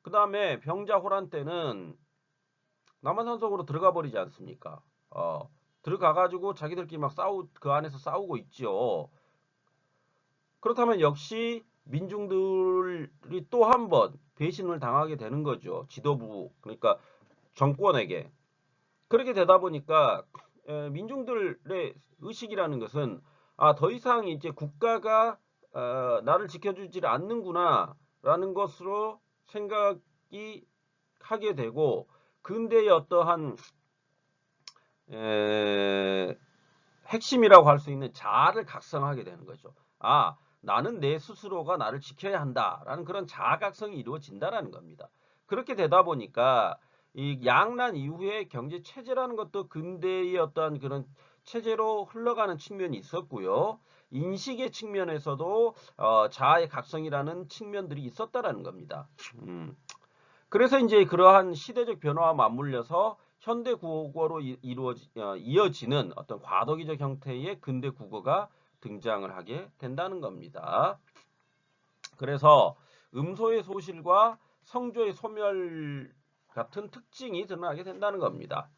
그 다음에 병자호란 때는 남한산속으로 들어가 버리지 않습니까? 들어가가지고 자기들끼리 막 그 안에서 싸우고 있죠. 그렇다면 역시 민중들이 또 한 번 배신을 당하게 되는 거죠. 지도부, 그러니까 정권에게. 그렇게 되다 보니까 민중들의 의식이라는 것은 더 이상 이제 국가가 나를 지켜주지 않는구나라는 것으로 생각이 하게 되고 근대의 어떠한 핵심이라고 할 수 있는 자아를 각성하게 되는 거죠. 나는 내 스스로가 나를 지켜야 한다라는 그런 자아각성이 이루어진다라는 겁니다. 그렇게 되다 보니까 이 양난 이후에 경제 체제라는 것도 근대의 어떠한 그런 체제로 흘러가는 측면이 있었고요. 인식의 측면에서도 자아의 각성이라는 측면들이 있었다라는 겁니다. 그래서 이제 그러한 시대적 변화와 맞물려서 현대 국어로 이어지는 어떤 과도기적 형태의 근대 국어가 등장을 하게 된다는 겁니다. 그래서 음소의 소실과 성조의 소멸 같은 특징이 드러나게 된다는 겁니다.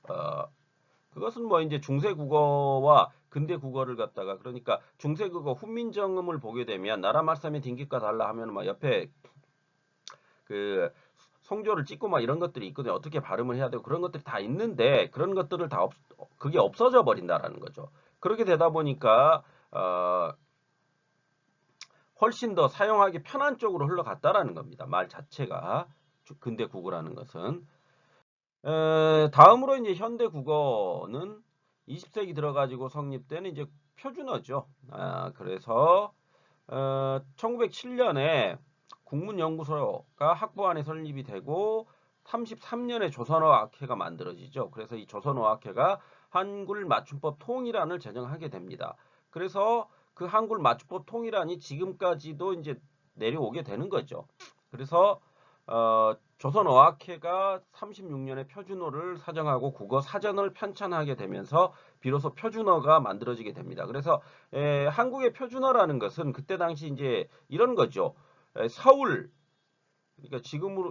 그것은 뭐 이제 중세 국어와 근대 국어를 갖다가 그러니까 중세 국어 훈민정음을 보게 되면 나라 말씀의 딩깃과 달라 하면 막 옆에 그 성조를 찍고 막 이런 것들이 있거든요. 어떻게 발음을 해야 되고 그런 것들이 다 있는데 그런 것들을 그게 없어져 버린다라는 거죠. 그렇게 되다 보니까 훨씬 더 사용하기 편한 쪽으로 흘러갔다라는 겁니다. 말 자체가 근대 국어라는 것은 다음으로 이제 현대 국어는 20세기 들어가지고 성립된 이제 표준어죠. 그래서 1907년에 국문연구소가 학부안에 설립이 되고 33년에 조선어학회가 만들어지죠. 그래서 이 조선어학회가 한글 맞춤법 통일안을 제정하게 됩니다. 그래서 그 한글 맞춤법 통일안이 지금까지도 이제 내려오게 되는 거죠. 그래서 조선어학회가 36년에 표준어를 사정하고 국어 사전을 편찬하게 되면서 비로소 표준어가 만들어지게 됩니다. 그래서 한국의 표준어라는 것은 그때 당시 이제 이런 거죠. 서울, 그러니까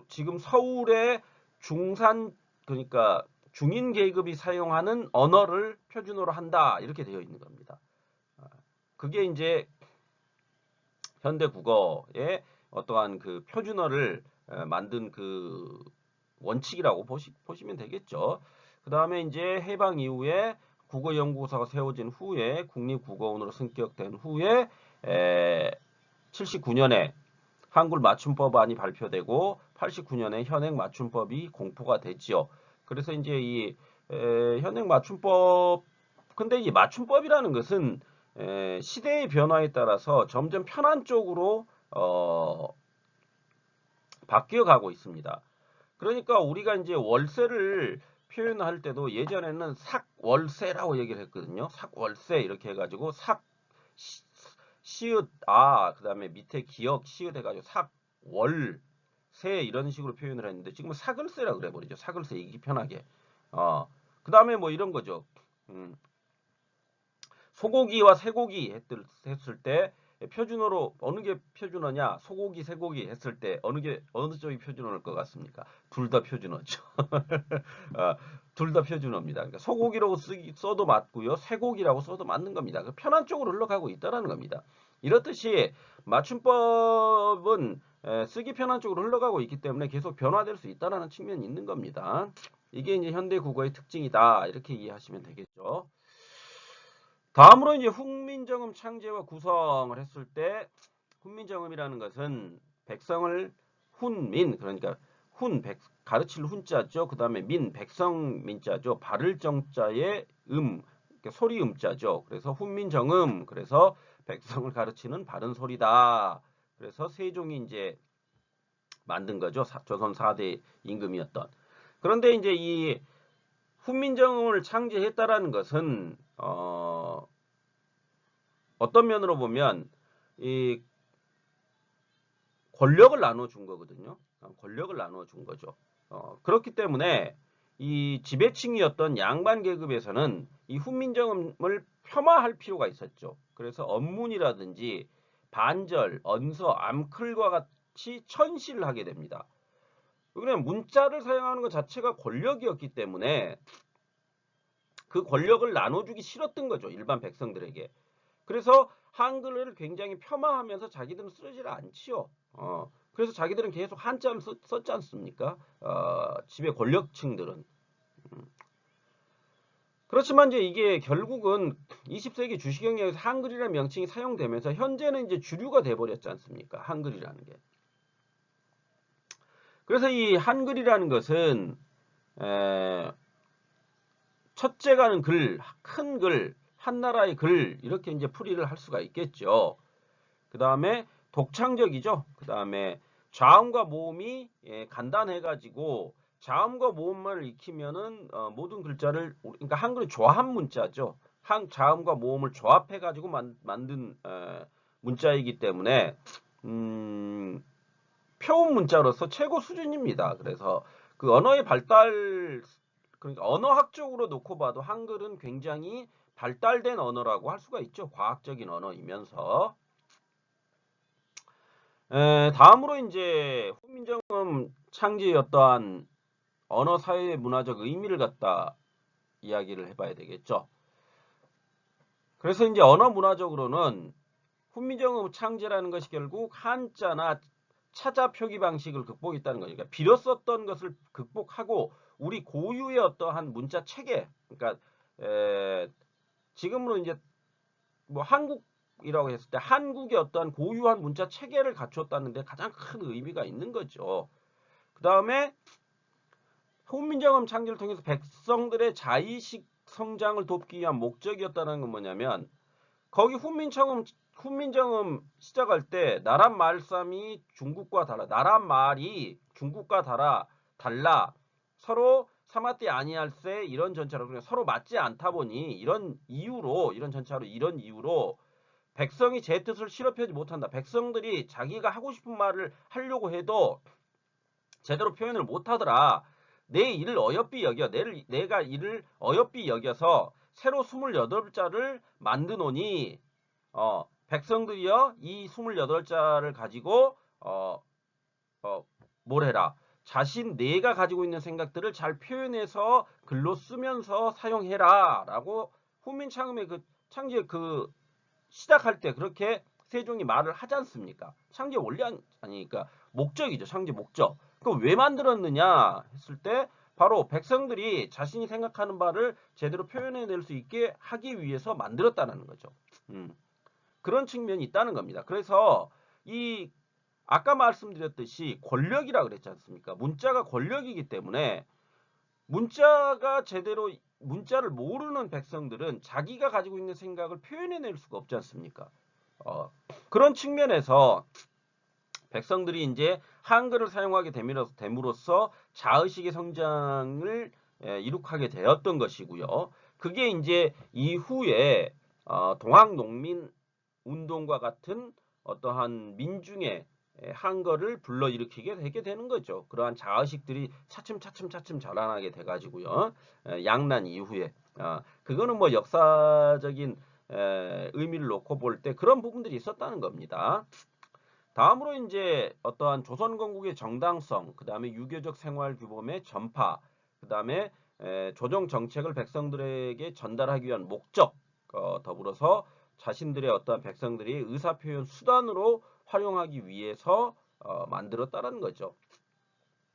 지금 서울의 중산, 그러니까 중인 계급이 사용하는 언어를 표준어로 한다, 이렇게 되어 있는 겁니다. 그게 이제 현대 국어의 어떠한 그 표준어를 만든 그 원칙이라고 보시면 되겠죠. 그 다음에 이제 해방 이후에 국어연구소가 세워진 후에 국립국어원으로 승격된 후에 79년에 한글 맞춤법안이 발표되고 89년에 현행 맞춤법이 공포가 되지요. 그래서 이제 이 현행 맞춤법, 근데 이 맞춤법이라는 것은 시대의 변화에 따라서 점점 편한 쪽으로 바뀌어 가고 있습니다. 그러니까 우리가 이제 월세를 표현할 때도 예전에는 삭월세라고 얘기를 했거든요. 삭월세 이렇게 해가지고 시읒 그다음에 밑에 기역 시읒 해가지고 삭월세 이런 식으로 표현을 했는데 지금은 사글세라 그래 버리죠. 사글세 이기 편하게. 그다음에 뭐 이런 거죠. 소고기와 쇠고기 했을 때 표준어로 어느 게 표준어냐? 소고기, 쇠고기 했을 때 어느 쪽이 표준어일 것 같습니까? 둘 다 표준어죠. 둘 다 표준어입니다. 그러니까 소고기라고 써도 맞고요, 쇠고기라고 써도 맞는 겁니다. 편한 쪽으로 흘러가고 있다는 겁니다. 이렇듯이 맞춤법은 쓰기 편한 쪽으로 흘러가고 있기 때문에 계속 변화될 수 있다는 측면이 있는 겁니다. 이게 이제 현대 국어의 특징이다, 이렇게 이해하시면 되겠죠. 다음으로 이제 훈민정음 창제와 구성을 했을 때 훈민정음이라는 것은 백성을 훈민, 그러니까 가르칠 훈자죠. 그 다음에 백성 민자죠. 바를 정자의 그러니까 소리 음자죠. 그래서 훈민정음, 그래서 백성을 가르치는 바른 소리다. 그래서 세종이 이제 만든 거죠. 조선 4대 임금이었던. 그런데 이제 이 훈민정음을 창제했다라는 것은 어떤 면으로 보면 이 권력을 나눠준 거거든요. 권력을 나눠준 거죠. 그렇기 때문에 이 지배층이었던 양반 계급에서는 이 훈민정음을 폄하할 필요가 있었죠. 그래서 언문이라든지 반절, 언서, 암클과 같이 천시를 하게 됩니다. 그냥 문자를 사용하는 것 자체가 권력이었기 때문에 그 권력을 나눠주기 싫었던 거죠. 일반 백성들에게. 그래서 한글을 굉장히 폄하하면서 자기들은 쓰지를 않지요. 그래서 자기들은 계속 한자를 썼지 않습니까? 지배 권력층들은. 그렇지만 이제 이게 결국은 20세기 주시경영에서 한글이라는 명칭이 사용되면서 현재는 이제 주류가 돼버렸지 않습니까? 한글이라는 게. 그래서 이 한글이라는 것은 첫째가는 큰 글, 한나라의 글, 이렇게 이제 풀이를 할 수가 있겠죠. 그 다음에 독창적이죠. 그 다음에 자음과 모음이 간단해가지고 자음과 모음만 익히면은 모든 글자를, 그러니까 한글의 조합 문자죠. 자음과 모음을 조합해가지고 만든 문자이기 때문에 표음 문자로서 최고 수준입니다. 그래서 그 언어의 발달, 그러니까 언어학적으로 놓고 봐도 한글은 굉장히 발달된 언어라고 할 수가 있죠. 과학적인 언어이면서. 다음으로 이제 훈민정음 창제의 어떠한 언어 사회의 문화적 의미를 갖다 이야기를 해봐야 되겠죠. 그래서 이제 언어 문화적으로는 훈민정음 창제라는 것이 결국 한자나 차자 표기 방식을 극복했다는 거니까 빌어 썼던 것을 극복하고 우리 고유의 어떠한 문자 체계, 그러니까 지금으로 이제 뭐 한국이라고 했을 때 한국의 어떠한 고유한 문자 체계를 갖추었다는 데 가장 큰 의미가 있는 거죠. 그 다음에 훈민정음 창제를 통해서 백성들의 자의식 성장을 돕기 위한 목적이었다는 건 뭐냐면 거기 훈민정음 시작할 때 나란 말씀이 중국과 달라. 나란 말이 중국과 달라. 서로 사마띠 아니할세 이런 전차로 그냥 서로 맞지 않다 보니 이런 이유로 이런 전차로 이런 이유로 백성이 제 뜻을 실현하지 못한다. 백성들이 자기가 하고 싶은 말을 하려고 해도 제대로 표현을 못하더라. 내 일을 어여삐 여겨 내가 일을 어여삐 여겨서 새로 28자를 만드노니 백성들이여 이 28자를 가지고 뭘 해라. 자신 내가 가지고 있는 생각들을 잘 표현해서 글로 쓰면서 사용해라 라고 훈민창음의 그 창제 그 시작할 때 그렇게 세종이 말을 하지 않습니까? 창제 원리 아니니까 목적이죠. 창제 목적. 그럼 왜 만들었느냐 했을 때 바로 백성들이 자신이 생각하는 바를 제대로 표현해낼 수 있게 하기 위해서 만들었다는 거죠. 그런 측면이 있다는 겁니다. 그래서 이 아까 말씀드렸듯이 권력이라 그랬지 않습니까? 문자가 권력이기 때문에 문자가 제대로 문자를 모르는 백성들은 자기가 가지고 있는 생각을 표현해낼 수가 없지 않습니까? 그런 측면에서 백성들이 이제 한글을 사용하게 됨으로써 자의식의 성장을 이룩하게 되었던 것이고요. 그게 이제 이후에 동학농민 운동과 같은 어떠한 민중의 한거를 불러일으키게 되게 되는 거죠. 그러한 자의식들이 차츰 자라나게 돼가지고요. 양난 이후에 그거는 뭐 역사적인 의미를 놓고 볼 때 그런 부분들이 있었다는 겁니다. 다음으로 이제 어떠한 조선 건국의 정당성, 그 다음에 유교적 생활 규범의 전파, 그 다음에 조정 정책을 백성들에게 전달하기 위한 목적, 더불어서 자신들의 어떠한 백성들이 의사표현 수단으로 활용하기 위해서 만들었다는 거죠.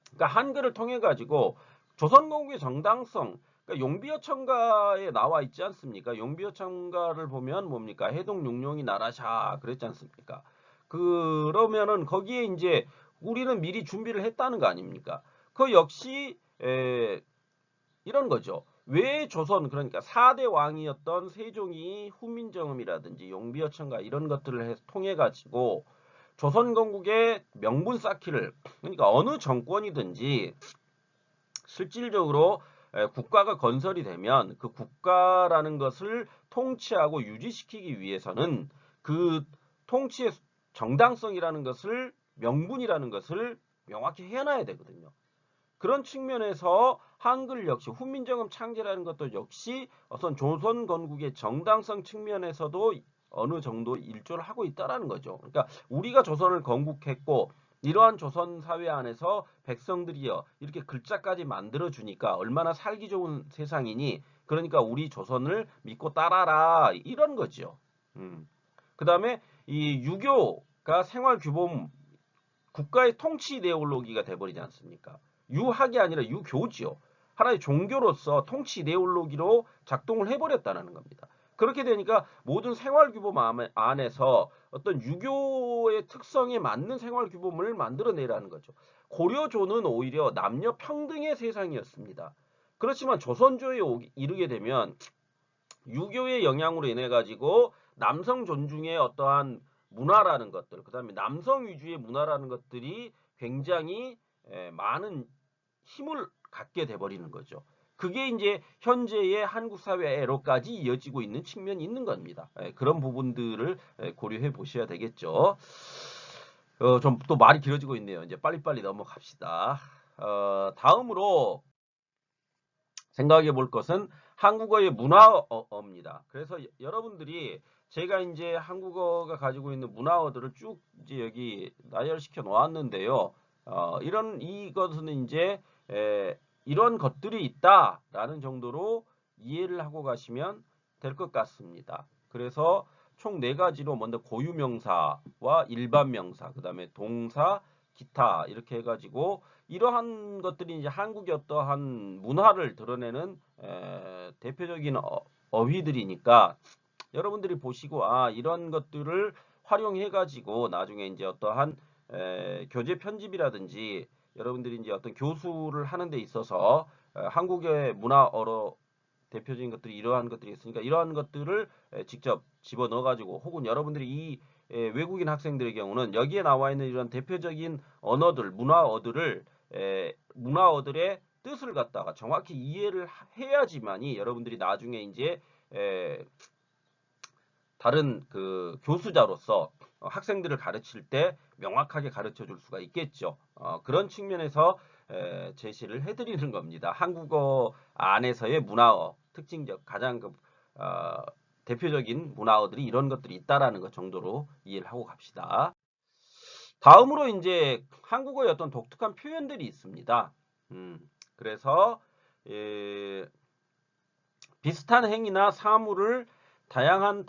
그러니까 한글을 통해 가지고 조선 건국의 정당성, 그러니까 용비어천가에 나와 있지 않습니까? 용비어천가를 보면 뭡니까? 해동육룡이 나라샤 그랬지 않습니까? 그러면은 거기에 이제 우리는 미리 준비를 했다는 거 아닙니까? 그 역시 이런 거죠. 왜 조선 그러니까 4대 왕이었던 세종이 훈민정음이라든지 용비어천가 이런 것들을 통해 가지고 조선 건국의 명분 쌓기를 그러니까 어느 정권이든지 실질적으로 국가가 건설이 되면 그 국가라는 것을 통치하고 유지시키기 위해서는 그 통치의 정당성이라는 것을 명분이라는 것을 명확히 해놔야 되거든요. 그런 측면에서 한글 역시 훈민정음 창제라는 것도 역시 어떤 조선 건국의 정당성 측면에서도 어느 정도 일조를 하고 있다라는 거죠. 그러니까 우리가 조선을 건국했고 이러한 조선 사회 안에서 백성들이여 이렇게 글자까지 만들어 주니까 얼마나 살기 좋은 세상이니 그러니까 우리 조선을 믿고 따라라 이런 거죠. 그 다음에 이 유교가 생활 규범 국가의 통치 이데올로기가 돼버리지 않습니까? 유학이 아니라 유교지요. 하나의 종교로서 통치 이데올로기로 작동을 해버렸다는 겁니다. 그렇게 되니까 모든 생활 규범 안에서 어떤 유교의 특성에 맞는 생활 규범을 만들어내라는 거죠. 고려조는 오히려 남녀 평등의 세상이었습니다. 그렇지만 조선조에 이르게 되면 유교의 영향으로 인해 가지고 남성 존중의 어떠한 문화라는 것들, 그 다음에 남성 위주의 문화라는 것들이 굉장히 많은 힘을 갖게 돼버리는 거죠. 그게 이제 현재의 한국 사회로까지 이어지고 있는 측면이 있는 겁니다. 그런 부분들을 고려해 보셔야 되겠죠. 좀 또 말이 길어지고 있네요. 이제 빨리빨리 넘어갑시다. 다음으로 생각해 볼 것은 한국어의 문화어입니다. 그래서 여러분들이 제가 이제 한국어가 가지고 있는 문화어들을 쭉 이제 여기 나열시켜 놓았는데요. 이것은 이제 이런 것들이 있다라는 정도로 이해를 하고 가시면 될 것 같습니다. 그래서 총 4가지로 먼저 고유명사와 일반명사, 그 다음에 동사, 기타 이렇게 해가지고 이러한 것들이 이제 한국의 어떠한 문화를 드러내는 대표적인 어휘들이니까 여러분들이 보시고 이런 것들을 활용해 가지고 나중에 이제 어떠한 교재 편집이라든지 여러분들이 이제 어떤 교수를 하는 데 있어서 한국의 문화어로 대표적인 것들이 이러한 것들이 있으니까 이러한 것들을 직접 집어넣어 가지고 혹은 여러분들이 이 외국인 학생들의 경우는 여기에 나와 있는 이런 대표적인 언어들, 문화어들을 문화어들의 뜻을 갖다가 정확히 이해를 해야지만이 여러분들이 나중에 이제 다른 그 교수자로서 학생들을 가르칠 때 명확하게 가르쳐 줄 수가 있겠죠. 그런 측면에서 제시를 해드리는 겁니다. 한국어 안에서의 문화어, 특징적 가장 대표적인 문화어들이 이런 것들이 있다라는 것 정도로 이해를 하고 갑시다. 다음으로 이제 한국어의 어떤 독특한 표현들이 있습니다. 그래서 비슷한 행위나 사물을 다양한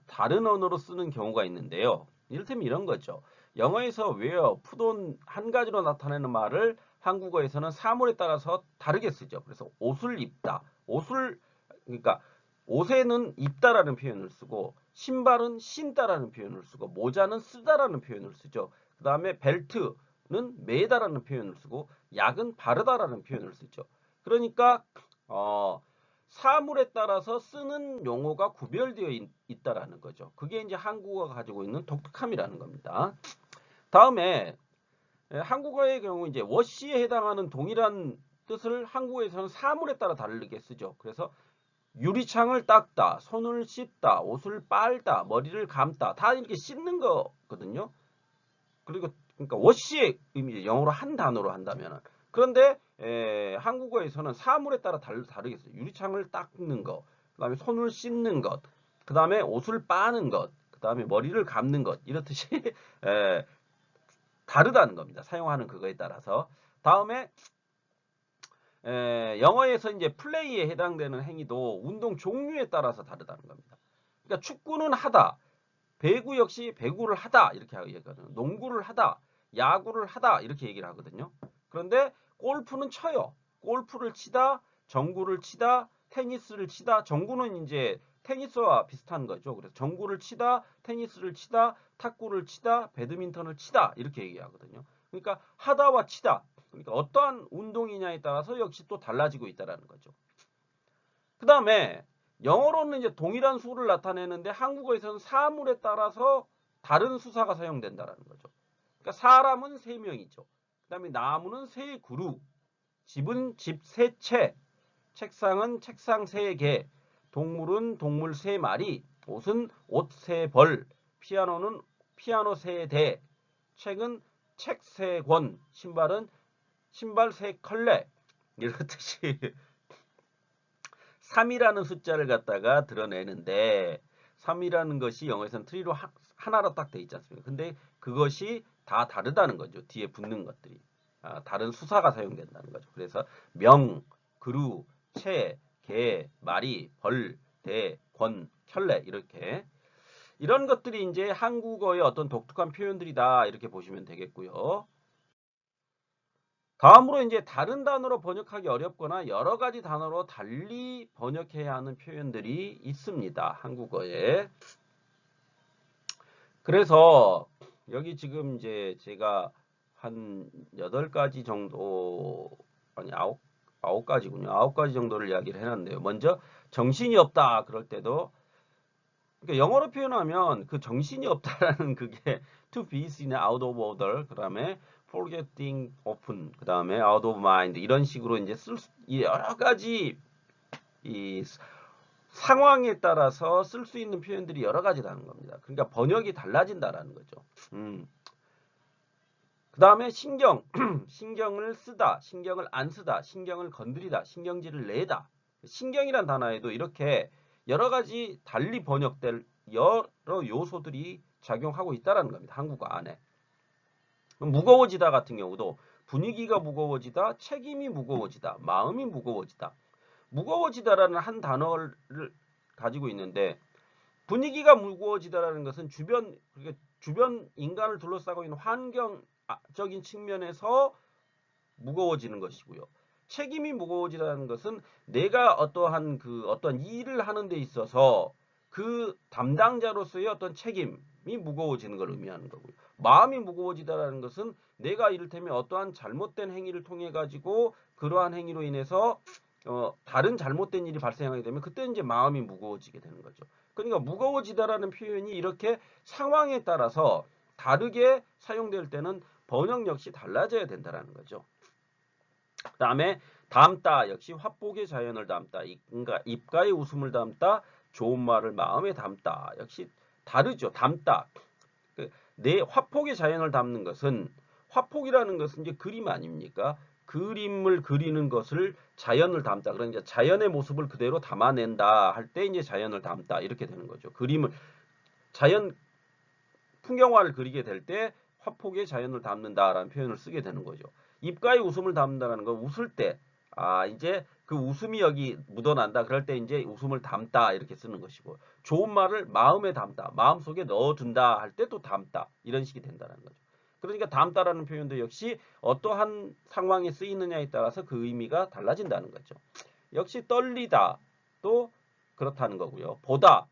다른 언어로 쓰는 경우가 있는데요. 이를테면 이런 거죠. 영어에서 where, put on 한 가지로 나타내는 말을 한국어에서는 사물에 따라서 다르게 쓰죠. 그래서 옷을 입다, 그러니까 옷에는 입다라는 표현을 쓰고 신발은 신다라는 표현을 쓰고 모자는 쓰다라는 표현을 쓰죠. 그 다음에 벨트는 매다라는 표현을 쓰고 약은 바르다라는 표현을 쓰죠. 그러니까 사물에 따라서 쓰는 용어가 구별되어 있다라는 거죠. 그게 이제 한국어가 가지고 있는 독특함이라는 겁니다. 다음에 한국어의 경우 이제 워시에 해당하는 동일한 뜻을 한국어에서는 사물에 따라 다르게 쓰죠. 그래서 유리창을 닦다, 손을 씻다, 옷을 빨다, 머리를 감다 다 이렇게 씻는 거거든요. 그러니까 워시의 의미 영어로 한 단어로 한다면은 그런데 한국어에서는 사물에 따라 다르게 써요. 유리창을 닦는 것, 그 다음에 손을 씻는 것, 그 다음에 옷을 빠는 것, 그 다음에 머리를 감는 것 이렇듯이 다르다는 겁니다. 사용하는 그거에 따라서. 다음에 영어에서 이제 플레이에 해당되는 행위도 운동 종류에 따라서 다르다는 겁니다. 그러니까 축구는 하다, 배구 역시 배구를 하다 이렇게 얘기하거든요. 농구를 하다, 야구를 하다 이렇게 얘기를 하거든요. 그런데 골프는 쳐요. 골프를 치다, 정구를 치다, 테니스를 치다. 정구는 이제 테니스와 비슷한 거죠. 그래서 정구를 치다, 테니스를 치다, 탁구를 치다, 배드민턴을 치다 이렇게 얘기하거든요. 그러니까 하다와 치다. 그러니까 어떠한 운동이냐에 따라서 역시 또 달라지고 있다라는 거죠. 그 다음에 영어로는 이제 동일한 수를 나타내는데 한국어에서는 사물에 따라서 다른 수사가 사용된다라는 거죠. 그러니까 사람은 3명이죠. 그 다음에 나무는 3그루, 집은 집 3채, 책상은 책상 3개, 동물은 동물 3마리, 옷은 옷 3벌, 피아노는 피아노 3대, 책은 책 3권, 신발은 신발 3컬레 이렇듯이 3이라는 숫자를 갖다가 드러내는데 3이라는 것이 영어에서는 트리로 하나로 딱 돼 있지 않습니까? 근데 그것이 다 다르다는 거죠. 뒤에 붙는 것들이. 다른 수사가 사용된다는 거죠. 그래서 명, 그루, 채, 개, 마리, 벌, 대, 권, 켤레 이렇게 이런 것들이 이제 한국어의 어떤 독특한 표현들이다 이렇게 보시면 되겠고요. 다음으로 이제 다른 단어로 번역하기 어렵거나 여러 가지 단어로 달리 번역해야 하는 표현들이 있습니다. 한국어에. 그래서 여기 지금 이제 제가 한 8가지 정도 아니 9가지군요. 9가지 정도를 이야기를 해놨네요. 먼저 정신이 없다 그럴 때도 그러니까 영어로 표현하면 그 정신이 없다라는 그게 to be seen out of order 그다음에 forgetting open 그다음에 out of mind 이런 식으로 이제 여러 가지 이 상황에 따라서 쓸 수 있는 표현들이 여러 가지라는 겁니다. 그러니까 번역이 달라진다라는 거죠. 그 다음에 신경, 신경을 쓰다, 신경을 안 쓰다, 신경을 건드리다, 신경질을 내다. 신경이란 단어에도 이렇게 여러 가지 달리 번역될 여러 요소들이 작용하고 있다는 겁니다. 한국어 안에. 무거워지다 같은 경우도 분위기가 무거워지다, 책임이 무거워지다, 마음이 무거워지다. 무거워지다라는 한 단어를 가지고 있는데 분위기가 무거워지다라는 것은 주변 인간을 둘러싸고 있는 환경적인 측면에서 무거워지는 것이고요. 책임이 무거워지다는 것은 내가 어떠한 어떤 일을 하는 데 있어서 그 담당자로서의 어떤 책임이 무거워지는 걸 의미하는 거고요. 마음이 무거워지다라는 것은 내가 이를테면 어떠한 잘못된 행위를 통해 가지고 그러한 행위로 인해서 다른 잘못된 일이 발생하게 되면 그때 이제 마음이 무거워지게 되는 거죠. 그러니까 무거워지다라는 표현이 이렇게 상황에 따라서 다르게 사용될 때는 번역 역시 달라져야 된다는 거죠. 그 다음에 담다 역시 화폭의 자연을 담다. 그러니까 입가에 웃음을 담다. 좋은 말을 마음에 담다. 역시 다르죠. 담다. 내 화폭의 자연을 담는 것은 화폭이라는 것은 이제 그림 아닙니까? 그림을 그리는 것을 자연을 담다. 그러니까 자연의 모습을 그대로 담아낸다 할 때 이제 자연을 담다 이렇게 되는 거죠. 그림을 자연 풍경화를 그리게 될 때 화폭의 자연을 담는다라는 표현을 쓰게 되는 거죠. 입가에 웃음을 담는다는 건 웃을 때 이제 그 웃음이 여기 묻어난다. 그럴 때 이제 웃음을 담다 이렇게 쓰는 것이고 좋은 말을 마음에 담다. 마음속에 넣어둔다 할 때 또 담다. 이런 식이 된다는 거죠. 그러니까 담다라는 표현도 역시 어떠한 상황에 쓰이느냐에 따라서 그 의미가 달라진다는 거죠. 역시 떨리다 또 그렇다는 거고요. 보다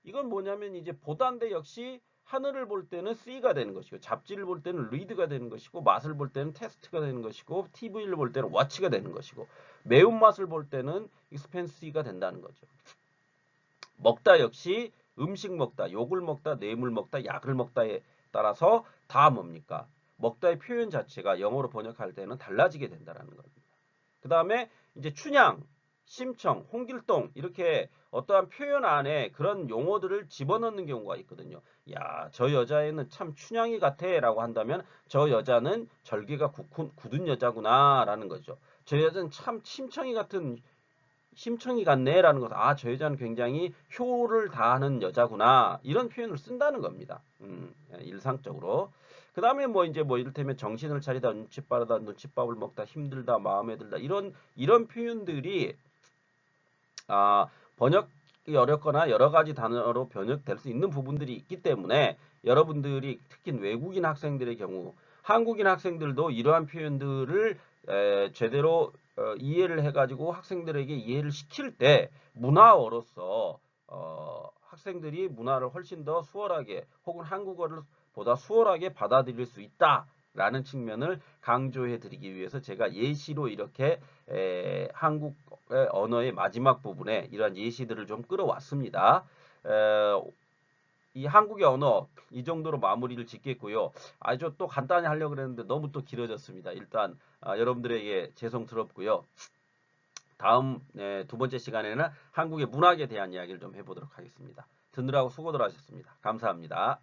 이건 뭐냐면 이제 보다인데 역시 하늘을 볼 때는 C가 되는 것이고 잡지를 볼 때는 read가 되는 것이고 맛을 볼 때는 test가 되는 것이고 TV를 볼 때는 watch가 되는 것이고 매운맛을 볼 때는 expense가 된다는 거죠. 먹다 역시 음식 먹다, 욕을 먹다, 뇌물 먹다, 약을 먹다에 따라서 다 뭡니까? 먹다의 표현 자체가 영어로 번역할 때는 달라지게 된다는 겁니다. 그 다음에 이제 춘향, 심청, 홍길동 이렇게 어떠한 표현 안에 그런 용어들을 집어넣는 경우가 있거든요. 야, 저 여자애는 참 춘향이 같아 라고 한다면 저 여자는 절개가 굳은 여자구나 라는 거죠. 저 여자는 참 심청이 같은 심청이 같네 라는 것은 저 여자는 굉장히 효를 다하는 여자구나 이런 표현을 쓴다는 겁니다. 일상적으로. 그 다음에 뭐 이제 뭐 이를테면 정신을 차리다, 눈치 빠르다, 눈칫밥을 먹다, 힘들다, 마음에 들다 이런 표현들이 번역이 어렵거나 여러 가지 단어로 번역될 수 있는 부분들이 있기 때문에 여러분들이 특히 외국인 학생들의 경우 한국인 학생들도 이러한 표현들을 제대로 이해를 해가지고 학생들에게 이해를 시킬 때 문화어로서 학생들이 문화를 훨씬 더 수월하게 혹은 한국어를 보다 수월하게 받아들일 수 있다라는 측면을 강조해 드리기 위해서 제가 예시로 이렇게 한국의 언어의 마지막 부분에 이러한 예시들을 좀 끌어왔습니다. 이 한국의 언어 이 정도로 마무리를 짓겠고요. 아주 또 간단히 하려고 그랬는데 너무 또 길어졌습니다. 일단 여러분들에게 죄송스럽고요. 다음 두 번째 시간에는 한국의 문학에 대한 이야기를 좀 해보도록 하겠습니다. 듣느라고 수고들 하셨습니다. 감사합니다.